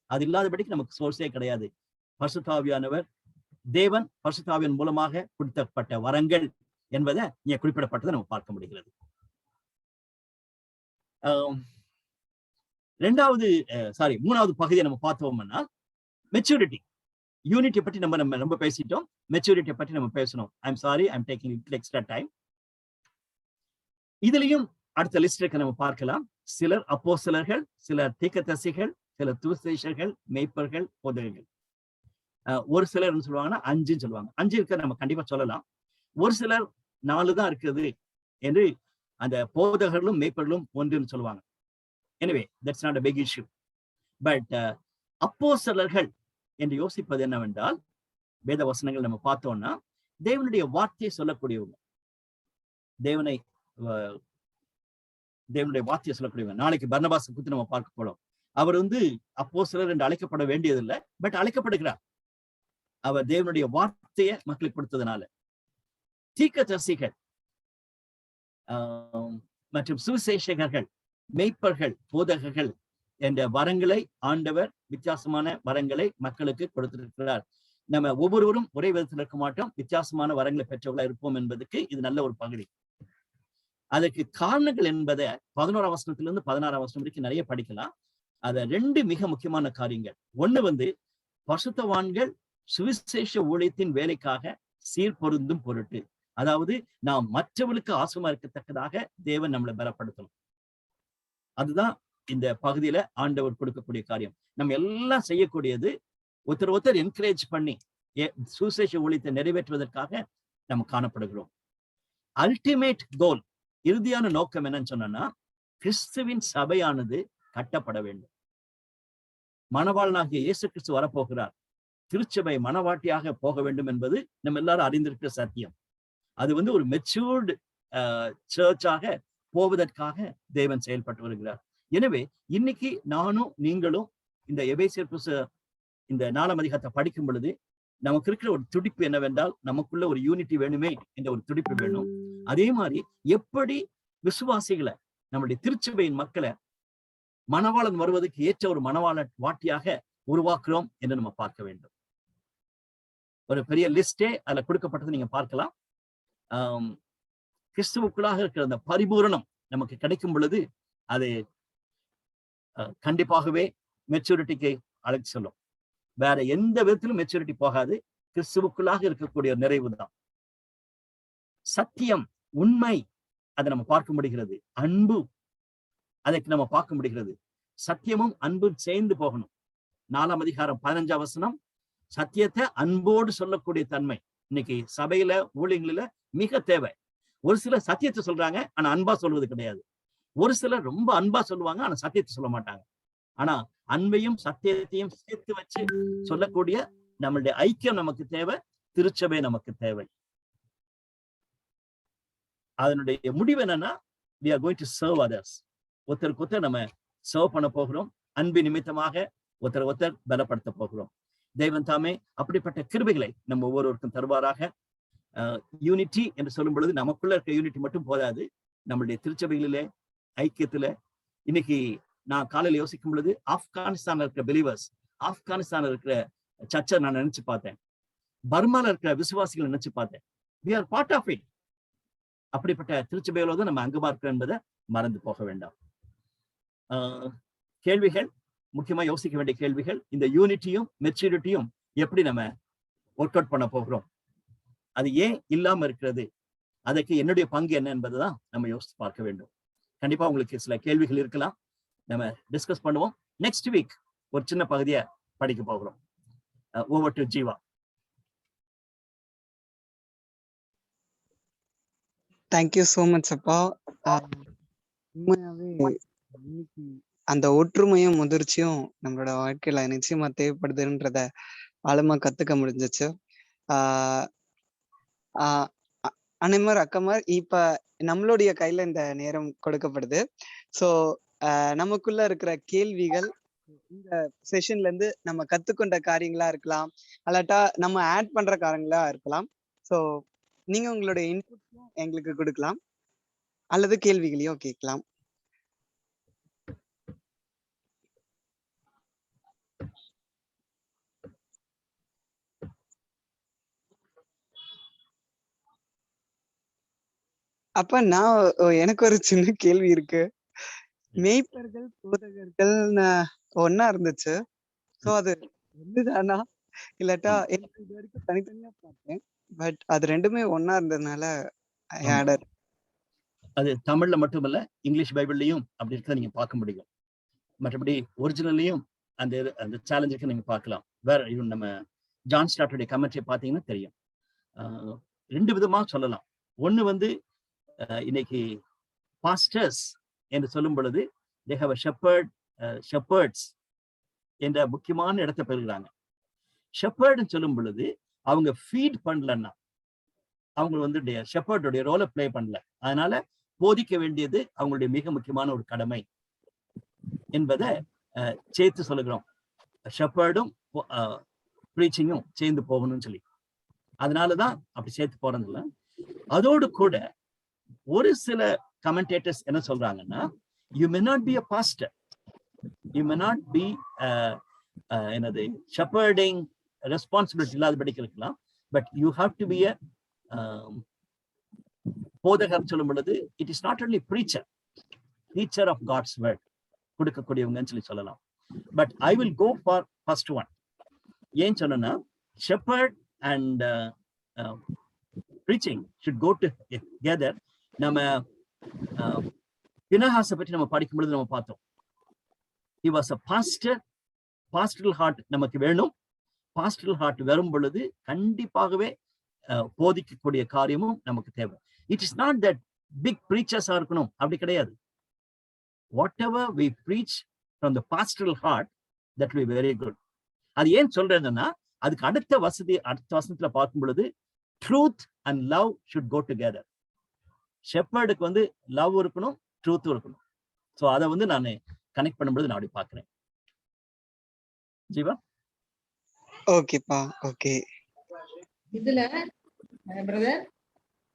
அது இல்லாதபடிக்கு நமக்கு சோர்ஸே கிடையாது. பரிசுத்த ஆவியானவர் தேவன் பரிசுத்த ஆவியின் மூலமாக கொடுக்கப்பட்ட வரங்கள் என்பதை இங்க குறிப்பிடப்பட்டதை நம்ம பார்க்க முடிகிறது. மூணாவது பகுதியை நம்ம பார்த்தோம்னா மெச்சூரிட்டி. யூனிட்டி பற்றி நம்ம ரொம்ப பேசிட்டோம், மெச்சூரிட்டியை பற்றி நம்ம பேசணும். I'm sorry, I'm taking extra time. இதுலயும் அடுத்த லிஸ்ட் இருக்க நம்ம பார்க்கலாம். சிலர் அப்போஸ்தலர்கள், சிலர் தீர்க்கதரிசிகள், சிலர் சுவிசேஷகர்கள், மேய்ப்பர்கள், போதகர்கள். ஒரு சிலர் என்ன சொல்லுவாங்கன்னா 5 சொல்லுவாங்க. 5 இருக்க நம்ம கண்டிப்பா சொல்லலாம். ஒரு சிலர் 4 தான் இருக்குது என்று அந்த போதகர்களும் மேய்ப்பர்களும் 1 சொல்லுவாங்க. எனவே that's not a big issue. But அப்போஸ்தலர்கள் என்று யோசிப்பது என்னவென்றால், வேத வசனங்கள் நம்ம பார்த்தோம்னா தேவனுடைய வார்த்தையை சொல்லக்கூடியவங்க, தேவனுடைய வார்த்தையை சொல்லக்கூடியவங்க. நாளைக்கு பர்னபாஸ் குறித்து நம்ம பார்க்க போறோம். அவர் அப்போஸ்தலர் என்று அழைக்கப்பட வேண்டியதில்லை, பட் அழைக்கப்படுகிறார். அவர் தேவனுடைய வார்த்தையை மக்களுக்கு கொடுத்ததுனால. தீர்க்கதரிசிகள் மற்றும் சுவிசேஷகர்கள், மெய்ப்பர்கள், போதகர்கள் என்ற வரங்களை ஆண்டவர் வித்தியாசமான வரங்களை மக்களுக்கு கொடுத்திருக்கிறார். நம்ம ஒவ்வொருவரும் ஒரே விதத்தில் இருக்க மாட்டோம், வித்தியாசமான வரங்களை பெற்றவர்களா இருப்போம் என்பதற்கு இது நல்ல ஒரு பகுதி. அதற்கு காரணங்கள் என்பதை 11ஆம் வசனத்திலிருந்து 16ஆம் வசனம் வரைக்கும் நிறைய படிக்கலாம். அத 2 மிக முக்கியமான காரியங்கள். ஒண்ணு பரிசுத்தவான்கள் சுவிசேஷ ஊழியத்தின் வேலைக்காக சீர்பொருந்தும் பொருட்டு, அதாவது நாம் மற்றவர்களுக்கு ஆசமா இருக்கத்தக்கதாக தேவன் நம்மளை பலப்படுத்தணும். அதுதான் இந்த பகுதியில ஆண்டவர் கொடுக்கக்கூடிய காரியம். நம்ம எல்லாம் செய்யக்கூடியது ஒருத்தர் என்கரேஜ் பண்ணி சுவிசேஷ ஊழியத்தை நிறைவேற்றுவதற்காக நம்ம காணப்படுகிறோம். அல்டிமேட் கோல், இறுதியான நோக்கம் என்னன்னு சொன்னா, கிறிஸ்துவின் சபையானது கட்டப்பட வேண்டும். மணவாளனாகிய இயேசு கிறிஸ்து வரப்போகிறார். திருச்சபை மணவாட்டியாக போக வேண்டும் என்பது நம்ம எல்லாரும் அறிந்திருக்கிற சத்தியம். அது ஒரு மெச்சூர்டு சர்ச்சாக போவதற்காக தேவன் செயல்பட்டு வருகிறார். எனவே இன்னைக்கு நானும் நீங்களும் இந்த எபேசியர் இந்த 4ஆம் அதிகாரத்தை படிக்கும் பொழுது நமக்கு இருக்கிற ஒரு துடிப்பு என்னவென்றால் நமக்குள்ள ஒரு யூனிட்டி வேணுமே என்ற ஒரு துடிப்பு வேணும். அதே மாதிரி எப்படி விசுவாசிகளை நம்முடைய திருச்சபையின் மக்களை மணவாளன் வருவதற்கு ஏற்ற ஒரு மணவாளன் வாட்டியாக உருவாக்குறோம் என்று நம்ம பார்க்க வேண்டும். ஒரு பெரிய லிஸ்டே அதுல கொடுக்கப்பட்டது நீங்க பார்க்கலாம். கிறிஸ்துவுக்குள்ளாக இருக்கிற அந்த பரிபூரணம் நமக்கு கிடைக்கும் பொழுது அது கண்டிப்பாகவே மெச்சூரிட்டிக்கு அழைத்து சொல்லும். வேற எந்த விதத்திலும் மெச்சூரிட்டி போகாது. கிறிஸ்துவுக்குள்ளாக இருக்கக்கூடிய நிறைவு தான். சத்தியம், உண்மை, அதை நம்ம பார்க்க முடிகிறது. அன்பு, அதற்கு நம்ம பார்க்க முடிகிறது. சத்தியமும் அன்பும் சேர்ந்து போகணும். 4ஆம் அதிகாரம் 15ஆம் வசனம், சத்தியத்தை அன்போடு சொல்லக்கூடிய தன்மை இன்னைக்கு சபையில ஊழியங்களில மிக தேவை. ஒரு சிலர் சத்தியத்தை சொல்றாங்க ஆனா அன்பா சொல்வது கிடையாது. ஒரு சிலர் ரொம்ப அன்பா சொல்லுவாங்க ஆனா சத்தியத்தை சொல்ல மாட்டாங்க. ஆனா அன்பையும் சத்தியத்தையும் சேர்த்து வச்சு சொல்லக்கூடிய நம்மளுடைய ஐக்கியம் நமக்கு தேவை. திருச்சபை நமக்கு தேவை. அதனுடைய முடிவு என்னன்னா, we are going to serve others. ஒருத்தருக்கு ஒருத்தர் நம்ம சர்வ் பண்ண போகிறோம். அன்பு நிமித்தமாக ஒருத்தர் பலப்படுத்த போகிறோம். தெய்வம் தாமே அப்படிப்பட்ட கிருபைகளை நம்ம ஒவ்வொருவருக்கும் தருவாராக. யூனிட்டி என்று சொல்லும் பொழுது நமக்குள்ள இருக்க யூனிட்டி மட்டும் போதாது. நம்மளுடைய திருச்சபைகளிலே ஐக்கியத்துல இன்னைக்கு நான் காலையில யோசிக்கும் பொழுது ஆப்கானிஸ்தான்ல இருக்கிற பிலீவர்ஸ், ஆப்கானிஸ்தான்ல இருக்கிற சர்ச்சை நான் நினைச்சு பார்த்தேன். பர்மால இருக்கிற விசுவாசிகளை நினைச்சு பார்த்தேன். we are part of it. அப்படிப்பட்ட திருச்சபைகளோடு நம்ம அங்கமா இருக்கிறோம் என்பதை மறந்து போக வேண்டாம். கேள்விகள், முக்கியமா யோசிக்க வேண்டிய கேள்விகள், இந்த யூனிட்டியும் மெச்சூரிட்டியும் எப்படி நம்ம ஒர்க் அவுட் பண்ண போகிறோம், அது ஏன் இல்லாம இருக்கிறது, அதற்கு என்னுடைய பங்கு என்ன என்பதுதான் நம்ம யோசித்து பார்க்க வேண்டும். கண்டிப்பா உங்களுக்கு சில கேள்விகள் இருக்கலாம். நம்ம டிஸ்கஸ் பண்ணுவோம். நெக்ஸ்ட் வீக் ஒரு சின்ன பகுதியை படிக்க போகிறோம். Over to Jeeva. Thank you so much அப்பா. உண்மையாவே இன்னைக்கு அந்த ஒற்றுமையும் முதிர்ச்சியும் நம்மளோட வாழ்க்கையில நிச்சயமா தேவைப்படுதுன்றத ஆழமா கத்துக்க முடிஞ்சிச்சு. அனைமர் அக்கமார், இப்ப நம்மளுடைய கையில இந்த நேரம் கொடுக்கப்படுது. சோ நமக்குள்ள இருக்கிற கேள்விகள் இந்த செஷன்ல இருந்து நம்ம கத்துக்கொண்ட காரியங்களா இருக்கலாம், அல்லாட்டா நம்ம ஆட் பண்ற காரியங்களா இருக்கலாம். சோ நீங்க உங்களுடைய இன்புட்ஸும் எங்களுக்கு கொடுக்கலாம், அல்லது கேள்விகளையும் கேட்கலாம். அப்ப நான் எனக்கு ஒரு சின்ன கேள்வி இருக்கு. மேய்ப்பர்கள் போதகர்கள் ஒன்னா இருந்துச்சு. சோ அது ஒண்ணுதானா, இல்லாட்டா எனக்கு இது வரைக்கும் தனித்தனியா பார்த்தேன். பட் அது ரெண்டுமே ஒன்னா இருந்ததுனால அது தமிழ்ல மட்டுமல்ல, இங்கிலீஷ் பைபிள்லயும் அப்படி இருக்கிறத நீங்க பார்க்க முடியும். மற்றபடி ஒரிஜினல்லையும் அந்த அந்த சேலஞ்சுக்கு நீங்க பார்க்கலாம். வேற நம்ம ஜான் ஸ்டார்ட்டுடைய கமெண்ட்ரி பார்த்தீங்கன்னா தெரியும். 2 விதமா சொல்லலாம். ஒண்ணு இன்னைக்கு பாஸ்டர்ஸ் என்று சொல்லும் பொழுது they have a shepherds என்ற முக்கியமான இடத்தை பெறுகிறாங்க. ஷெப்பர்ட்னு சொல்லும் பொழுது அவங்க ஃபீட் பண்ணலன்னா, அவங்க ஷெப்பர்டுடைய ரோலை பிளே பண்ணல. அதனால போதிக்க வேண்டியது அவங்களுடைய மிக முக்கியமான ஒரு கடமை என்பதை சேர்த்து சொல்லுகிறோம். ஷெப்பர்டும் ப்ரீச்சிங்கும் சேர்ந்து போகணும்னு சொல்லி, அதனாலதான் அப்படி சேர்த்து போறதில்ல. அதோடு கூட ஒரு சில கமெண்டேட்டர்ஸ் என்ன சொல்றாங்கன்னா, you may not be a pastor, you may not be என்னது shepherding responsibility இல்லாதபடிக்கு இருக்கலாம், but you have to be a போதகர் சொல்லும் பொழுது it is not only teacher of God's word கொடுக்கக்கூடியவங்கன்னு சொல்லலாம். but I will go for first one. ஏன் சொன்னா, shepherd and preaching should go together. நம்ம பினஹாஸை பற்றி நம்ம படிக்கும் பொழுது நம்ம பார்த்தோம். he was a pastor. pastoral heart நமக்கு வேணும். pastoral heart வரும் பொழுது கண்டிப்பாகவே போதிக்கக்கூடிய காரியமும் நமக்கு தேவை. it is not that big preachers இருக்கணும், அப்படி கிடையாது. whatever we preach from the pastoral heart, that will be very good. அது ஏன் சொல்றேன்னா, அதுக்கு அடுத்த வசனத்துல பார்க்கும் பொழுது truth and love should go together. ஷெப்பர்டுக்கு லவ் இருக்கணும், ட்ரூத் இருக்கணும். சோ அதை நான் கனெக்ட் பண்ணும்போது நான் அப்படி பாக்குறேன். ஜீவா? ஓகேப்பா, ஓகே. இதுல பிரதர்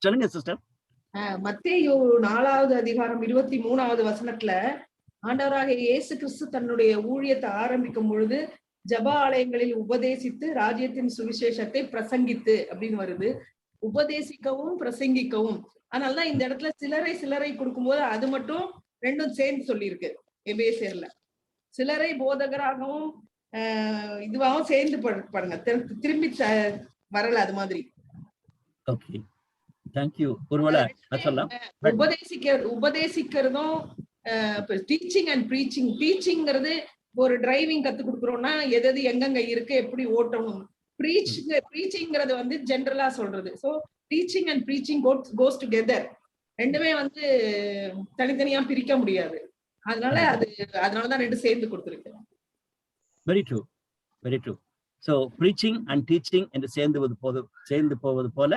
சொல்லுங்க சிஸ்டர். மத்தேயு 4வது அதிகாரம் 23வது வசனத்துல ஆண்டவராக இயேசு கிறிஸ்து தன்னுடைய ஊழியத்தை ஆரம்பிக்கும் பொழுது ஜப ஆலயங்களில் உபதேசித்து ராஜ்யத்தின் சுவிசேஷத்தை பிரசங்கித்து அப்படின்னு வருது. உபதேசிக்கவும் பிரசங்கிக்கவும். அதனாலதான் இந்த இடத்துல சிலரை கொடுக்கும்போது அது மட்டும் ரெண்டும் சேர்ந்து சொல்லியிருக்கு எபேசியர்ல. சிலரை போதகராகவும் இதுவாகவும் சேர்ந்து பாருங்க, திரும்பி வரல அது மாதிரி. Okay, thank you. ஒருவேளை உபதேசிக்கிறதும் டீச்சிங் அண்ட் ப்ரீச்சிங். டீச்சிங்கிறது ஒரு டிரைவிங் கத்து கொடுக்குறோம்னா எது எங்கெங்க இருக்கு, எப்படி ஓட்டணும். ப்ரீச்சிங்கிறது வந்து ஜென்ரலா சொல்றது. So teaching and preaching cos together. ரெண்டுமே வந்து தனித்தனியா பிரிக்க முடியாது. அதனாலதான் ரெண்டு சேர்ந்து கொடுத்துருக்கு. Very true, very true. So preaching and teaching என்று சேர்ந்து போவது போல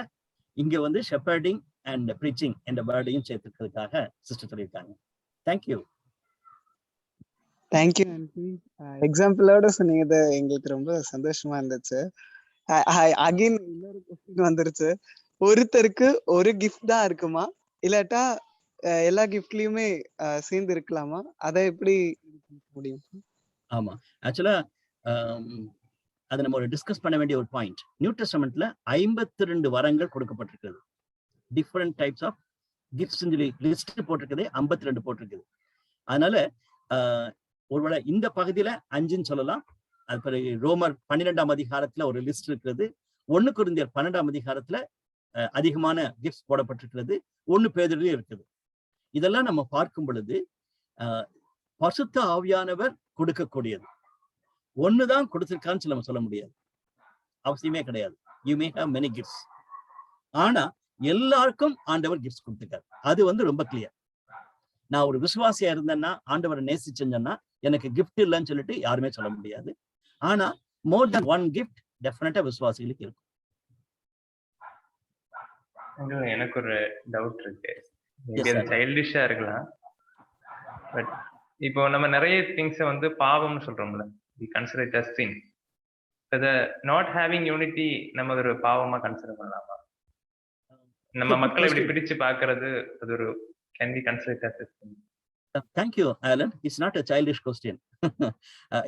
இங்க வந்து ஷெப்பர்டிங் அண்ட் ப்ரீச்சிங் என்ற வேர்டையும் சேர்த்துக்கிறதுக்காக சிஸ்டர் சொல்லியிருக்காங்க. தேங்க்யூ. தேங்க்யூ. எக்ஸாம்பிளோட சொன்னீங்க, எங்களுக்கு ரொம்ப சந்தோஷமா இருந்துச்சு. அகைன் இன்னொரு கொஸ்டின் வந்துருச்சு. ஒருத்தருக்கு ஒரு கிஃப்ட் தான் இருக்குமா, இல்லாட்டா எல்லா கிஃப்ட்லயுமே சேர்ந்து இருக்கலாமா? அதை எப்படி முடியும்? ஆமா, ஆக்சுவலா அதை நம்ம ஒரு டிஸ்கஸ் பண்ண வேண்டிய ஒரு பாயிண்ட். நியூ டெஸ்டமெண்ட்ல 52 வரங்கள் கொடுக்கப்பட்டிருக்கிறது. டிஃப்ரெண்ட் டைப்ஸ் ஆஃப் கிஃப்ட்ஸ் சொல்லி லிஸ்ட் போட்டிருக்குது, 52 போட்டிருக்குது. அதனால ஒருவேளை இந்த பகுதியில 5ன்னு சொல்லலாம். அது பிறகு ரோமர் 12ஆம் அதிகாரத்துல ஒரு லிஸ்ட் இருக்கிறது. 1 கொரிந்தியர் 12ஆம் அதிகாரத்துல அதிகமான கிஃப்ட்ஸ் போடப்பட்டிருக்கிறது. 1 பேதுருலயும் இருக்குது. இதெல்லாம் நம்ம பார்க்கும் பொழுது பரிசுத்த ஆவியானவர் கொடுக்கக்கூடியது. ஒண்ணுதான் கொடுத்திருக்கான்னு நம்ம சொல்ல முடியாது, அவசியமே கிடையாது. You may have many gifts. ஆனா எல்லாருக்கும் ஆண்டவர் கிஃப்ட்ஸ் கொடுத்திருக்காரு. அது வந்து ரொம்ப கிளியர். நான் ஒரு விசுவாசியா இருந்தேன்னா, ஆண்டவரை நேசிச்சேன்னா எனக்கு கிஃப்ட் இல்லைன்னு சொல்லிட்டு யாருமே சொல்ல முடியாது. ஆனா மோர் தென் ஒன் கிஃப்ட் டெஃபினட்டா விசுவாசிகளுக்கு இருக்கும். எனக்கு ஒரு டவுட் இருக்கு. சைல்டிஷா இருக்கலாம், பட் இப்போ நம்ம நிறைய திங்ஸ் வந்து பாவம்னு சொல்றோம்ல, we consider it as sin. the not having unity நம்ம ஒரு பாவமா கன்சிடர் பண்ணலாமா? நம்ம மக்களை இப்படி பிரிச்சு பார்க்கிறது அது ஒரு can be considered as a sin? Thank you, Alan. It's not a childish question.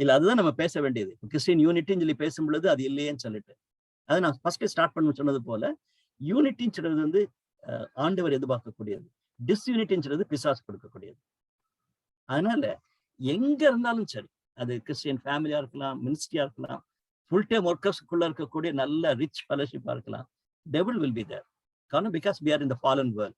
இல்ல, அதுதான் நம்ம பேச வேண்டியது. கிறிஸ்டியன் யூனிட்டின்னு சொல்லி பேசும் பொழுது அது இல்லையேன்னு சொல்லிட்டு அதை நான் ஃபர்ஸ்ட் ஸ்டார்ட் பண்ண சொன்னது போல, யூனிட்டின்னு சொல்றது வந்து ஆண்டவர் எதிர்பார்க்கக்கூடியது, டிஸ்யூனிட்டின்னு சொல்றது பிசாசு கொடுக்கக்கூடியது. அதனால எங்க இருந்தாலும் சரி, அது கிறிஸ்டியன் ஃபேமிலியா இருக்கலாம், மினிஸ்ட்ரியா இருக்கலாம், ஃபுல் டைம் ஒர்க்கர்ஸ்க்குள்ள இருக்கக்கூடிய நல்ல ரிச் ஃபெலோஷிப்பா இருக்கலாம், டெவில் வில் பி தேர். காரணம் because we are in the fallen world.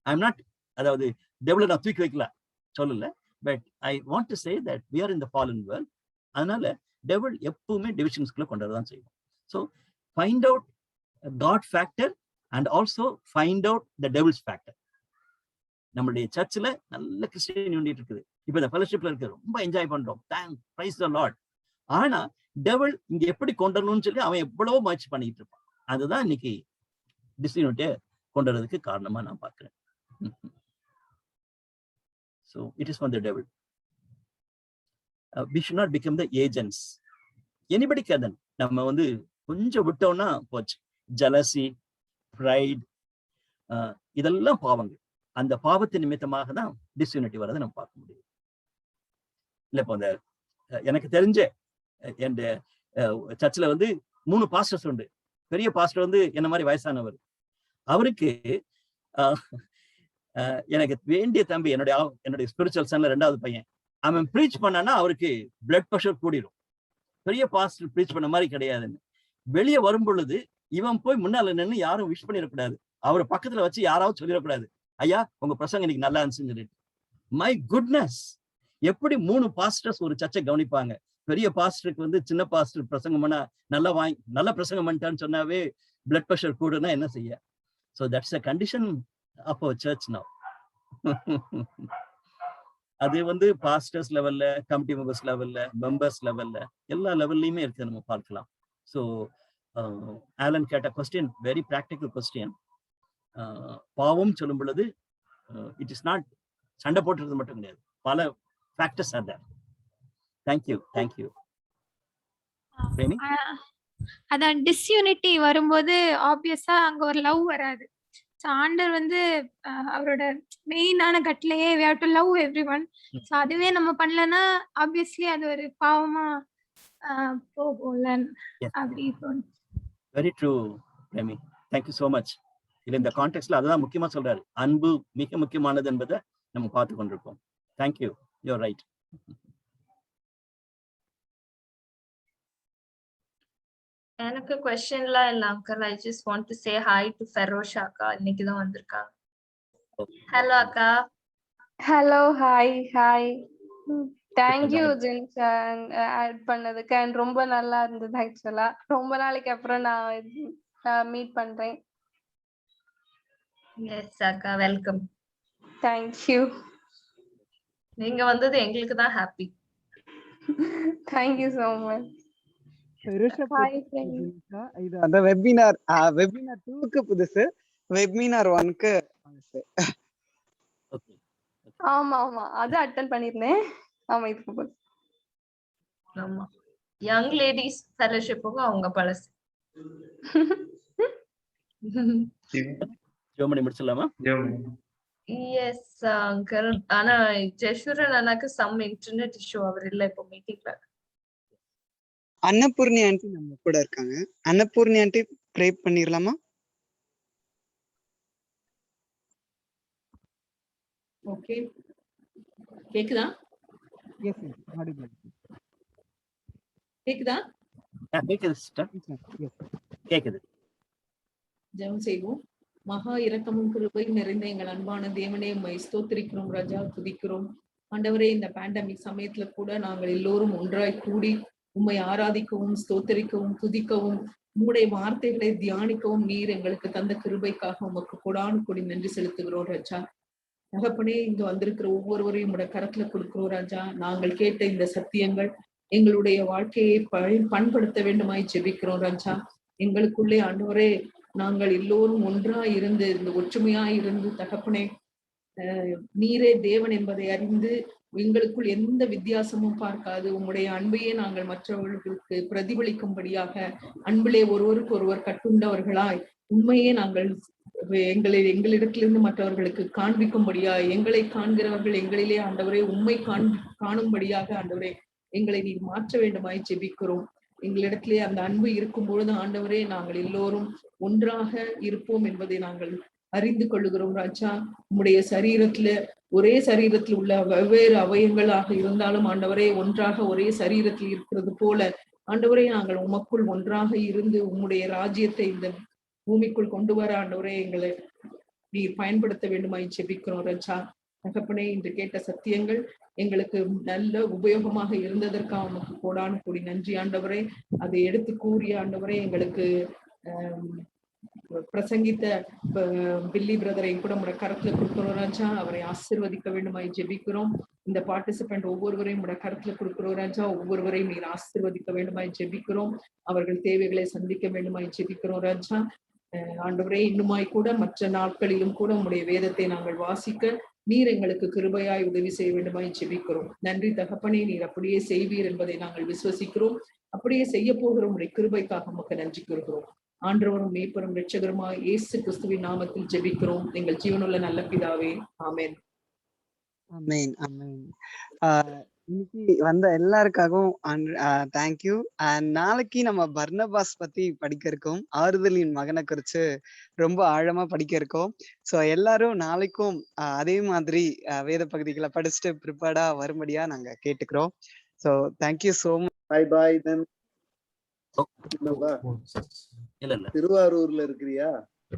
I'm not, அதாவது டெவிலை நான் தூக்கி வைக்கல சொல்லல, but I want to say that we are in the fallen world. அதனால டெவில் எப்பவுமே டிவிஷன்ஸ்குள்ள கொண்டு வரதான் செய்யும். So find out God factor and also find out the devil's factor. நம்மளுடைய சர்ச்சில் நல்ல கிறிஸ்டியன் யூனிட் இருக்குது, இப்போ இந்த ஃபெலோஷிப்ல இருக்கு, ரொம்ப என்ஜாய் பண்றோம், பிரைஸ் தி லார்ட். ஆனா டெவில் இங்க எப்படி கொண்டு வரணும்னு சொல்லி அவன் எவ்வளவோ முயற்சி பண்ணிட்டு இருப்பான். அதுதான் இன்னைக்கு டிஸ்யூனிட்டியை கொண்டு வரதுக்கு காரணமா நான் பார்க்கிறேன். So it is from the devil. We should not become the agents. Anybody can. நம்ம வந்து கொஞ்சம் விட்டோம்னா போச்சு. ஜலசி, ப்ரைட், இதெல்லாம் பாவங்கள். அந்த பாவத்தின் நிமித்தமாக தான் டிஸ்யூனிட்டி வரதை நம்ம பார்க்க முடியும். இல்ல, இப்போ அந்த எனக்கு தெரிஞ்ச என் சர்ச்சில் வந்து 3 பாஸ்டர்ஸ் உண்டு. பெரிய பாஸ்டர் வந்து என்ன மாதிரி வயசானவர். அவருக்கு எனக்கு வேண்டிய தம்பி, என்னுடைய ஸ்பிரிச்சுவல் சன்ல 2வது பையன், அவன் ப்ரீச் பண்ணானா அவருக்கு பிளட் ப்ரெஷர் கூடிடும். பெரிய பாஸ்டர் ப்ரீச் பண்ண மாதிரி கிடையாதுன்னு. வெளியே வரும் பொழுது இவன் போய் முன்னால நின்று யாரும் விஷ் பண்ணிடக்கூடாது, அவரை பக்கத்துல வச்சு யாராவது சொல்லிடக்கூடாது, ஐயா உங்க பிரசங்கம் இன்னைக்கு நல்லா இருந்துச்சுன்னு சொல்லிட்டு. மை குட்னஸ், எப்படி 3 பாஸ்டர்ஸ் ஒரு சர்ச்சை கவனிப்பாங்க? பெரிய பாஸ்டருக்கு வந்து சின்ன பாஸ்டர் பிரசங்கம் பண்ணா நல்ல பிரசங்கம் பண்ணிட்டான்னு சொன்னாவே பிளட் ப்ரெஷர் கூடுனா என்ன செய்ய? So that's a condition of our church now. அது வந்து பாஸ்டர்ஸ் லெவல்ல, கமிட்டி மெம்பர்ஸ் லெவல்ல, மெம்பர்ஸ் லெவல்ல, எல்லா லெவல்லையுமே இருக்கு, நம்ம பார்க்கலாம். ஸோ ஆலன் கேட்ட கொஸ்டின் வெரி ப்ராக்டிக்கல் கொஸ்டின். பாவம் சொல்லும் பொழுது இட் இஸ் நாட் சண்டை போட்டுறது மட்டும் கிடையாது, பல ஃபேக்டர்ஸ் ஆர் தேர். தேங்க்யூ. அதான் டிஸ்யூனிட்டி வரும்போது ஆப்வியஸா அங்க ஒரு லவ் வராது. ஸோ ஆண்டவர் வந்து அவரோட மெயினான கட்டளையே we have to love everyone. So அதுவே நம்ம பண்ணலன்னா ஆப்வியஸ்லி அது ஒரு பாவமா போகும்ல Yes. அப்படி தோணும். Very true Premi. Thank you so much. இல்லை, இந்த கான்டெக்ட்ல அதுதான் முக்கியமா சொல்றாரு. அன்பு மிக முக்கியமானது என்பதை நம்ம பார்த்து கொண்டிருக்கோம். Thank you, you're right. எனக்கு கொஸ்டின்லாம் இல்ல uncle. I just want to say hi to Ferosha அக்கா. இன்னைக்கு தான் வந்திருக்காங்க. ஹலோ அக்கா. Hello, hi hi. தேங்க்யூ ஜென்ஸ் ஆட் பண்ணதுக்கு. அண்ட் ரொம்ப நல்லா இருந்தது ஆக்சுவலா. ரொம்ப நாளைக்கு அப்புறம் நான் மீட் பண்றேன். எஸ் அக்கா, வெல்கம். தேங்க்யூ. நீங்க வந்தது எங்களுக்கு தான் happy. Thank you so much. Hi friends. இது அந்த வெபினார் 2க்கு புதுசு, வெபினார் 1க்கு புதுசு. ஆமா ஆமா, அது அட்டெண்ட் பண்ணிருந்தேன். ஆமா, இதுக்கு புதுசு. ஆமா, யங் லேடிஸ் ஃபெலோஷிப்புக்கு அவங்க பழசு. ஜெர்மனி முடிச்சிடலாமா? Yes uncle. ஆனா ஜெஷுரன் அண்ணாக்கு சம் இன்டர்நெட் இஷ்யூ. அவர் இல்ல இப்போ மீட்டிங்ல. அன்னபூர்ணி ஆண்டி நம்ம கூட இருக்காங்க. அன்னபூர்ணி ஆண்டி ப்ரே பண்ணிரலாமா? ஓகே, கேக்குதா? Yes yes, audible. கேக்குதா? கேக்குது சிஸ்டர், கேக்குது. ஜெபம் செய்வோம். மகா இரக்கமும் கிருபை நிறைந்த எங்கள் அன்பான தேவனே, உம்மை ஸ்தோத்திரிக்கிறோம் ராஜா, துதிக்கிறோம். ஆண்டவரே, இந்த பேண்டமிக் சமயத்துல கூட நாங்கள் எல்லோரும் ஒன்றாய் கூடி உம்மை ஆராதிக்கவும் ஸ்தோத்திரிக்கவும் துதிக்கவும் உம்முடைய வார்த்தைகளை தியானிக்கவும் நீர் எங்களுக்கு தந்த கிருபைக்காக உமக்கு கொடானு கொடி நன்றி செலுத்துகிறோம் ராஜா. தகப்பனே, இங்க வந்திருக்கிற ஒவ்வொருவரையும் உம்முடைய கரத்துல கொடுக்கிறோம் ராஜா. நாங்கள் கேட்ட இந்த சத்தியங்கள் எங்களுடைய வாழ்க்கையை பண்படுத்த வேண்டுமாய் ஜெபிக்கிறோம் ராஜா. எங்களுக்குள்ளே ஆண்டவரே, நாங்கள் எல்லோரும் ஒன்றாய் இருந்து இந்த ஒற்றுமையாய் இருந்து தகப்பனே, நீரே தேவன் என்பதை அறிந்து எங்களுக்குள் எந்த வித்தியாசமும் பார்க்காது உம்முடைய அன்பையே நாங்கள் மற்றவர்களுக்கு பிரதிபலிக்கும்படியாக அன்பிலே ஒருவருக்கு ஒருவர் கட்டுண்டவர்களாய் உண்மையே நாங்கள் எங்களிடத்திலிருந்து மற்றவர்களுக்கு காண்பிக்கும்படியாய், எங்களை காண்கிறவர்கள் எங்களிலே ஆண்டவரே உண்மை காணும்படியாக ஆண்டவரே எங்களை நீர் மாற்ற வேண்டுமாய் ஜெபிக்கிறோம். எங்களிடத்திலே அந்த அன்பு இருக்கும் பொழுது ஆண்டவரே நாங்கள் எல்லோரும் ஒன்றாக இருப்போம் என்பதை நாங்கள் அறிந்து கொள்ளுகிறோம் ராஜா. உம்முடைய சரீரத்துல ஒரே சரீரத்தில் உள்ள வெவ்வேறு அவயங்களாக இருந்தாலும் ஆண்டவரே ஒன்றாக ஒரே சரீரத்தில் இருக்கிறது போல ஆண்டவரே நாங்கள் உமக்குள் ஒன்றாக இருந்து உம்முடைய ராஜ்யத்தை இந்த பூமிக்குள் கொண்டு வர ஆண்டவரே எங்களை நீர் பயன்படுத்த வேண்டுமாய் ஜெபிக்கிறோம் ராஜா. தகப்பனே, இன்று கேட்ட சத்தியங்கள் எங்களுக்கு நல்ல உபயோகமாக இருந்ததற்காக உமக்கு கோடானு கூடி நன்றி ஆண்டவரே. அதை எடுத்து கூறிய ஆண்டவரே எங்களுக்கு பிரசங்கித்த பில்லி பிரதரை கூட உடைய கரத்துல கொடுக்கிறோம் ராஜா. அவரை ஆசீர்வதிக்க வேண்டுமாய் ஜெபிக்கிறோம். இந்த பார்ட்டிசிபென்ட் ஒவ்வொருவரையும் உடைய கரத்துல கொடுக்கிறோம் ராஜா. ஒவ்வொருவரையும் நீர் ஆசீர்வதிக்க வேண்டுமாய் ஜெபிக்கிறோம். அவர்கள் தேவைகளை சந்திக்க வேண்டுமாய் ஜெபிக்கிறோம் ராஜா. ஆண்டவரே, இன்னுமாய் கூட மற்ற நாட்களிலும் கூட உம்முடைய வேதத்தை நாங்கள் வாசிக்க நீர் எங்களுக்கு கிருபையாய் உதவி செய்ய வேண்டுமாய் ஜெபிக்கிறோம். நன்றி தகப்பனே, நீர் அப்படியே செய்வீர் என்பதை நாங்கள் விசுவசிக்கிறோம். அப்படியே செய்ய போகிற உம்முடைய கிருபைக்காக உமக்கு நன்றி கூறுகிறோம். ஆண்டவரும் மேய்ப்பரும் இரட்சகருமாய் இயேசு கிறிஸ்துவின் நாமத்தில் ஜெபிக்கிறோம் எங்கள் ஜீவனுள்ள நல்ல பிதாவே, ஆமென். ஆமென் ஆமென். இன்னைக்கு வந்த எல்லாருக்காகவும் தேங்க்யூ. அண்ட் நாளைக்கு நம்ம பர்னபாஸ் பத்தி படிக்க இருக்கோம். ஆறுதலின் மகனை குறிச்சு ரொம்ப ஆழமா படிக்க இருக்கோம். ஸோ எல்லாரும் நாளைக்கும் அதே மாதிரி வேத பகுதிகளை படிச்சுட்டு ப்ரிப்பேர்டா வரும்படியா நாங்க கேட்டுக்கிறோம். So thank you so much. Bye bye. Then இல்ல திருவாரூர்ல இருக்கிறியா?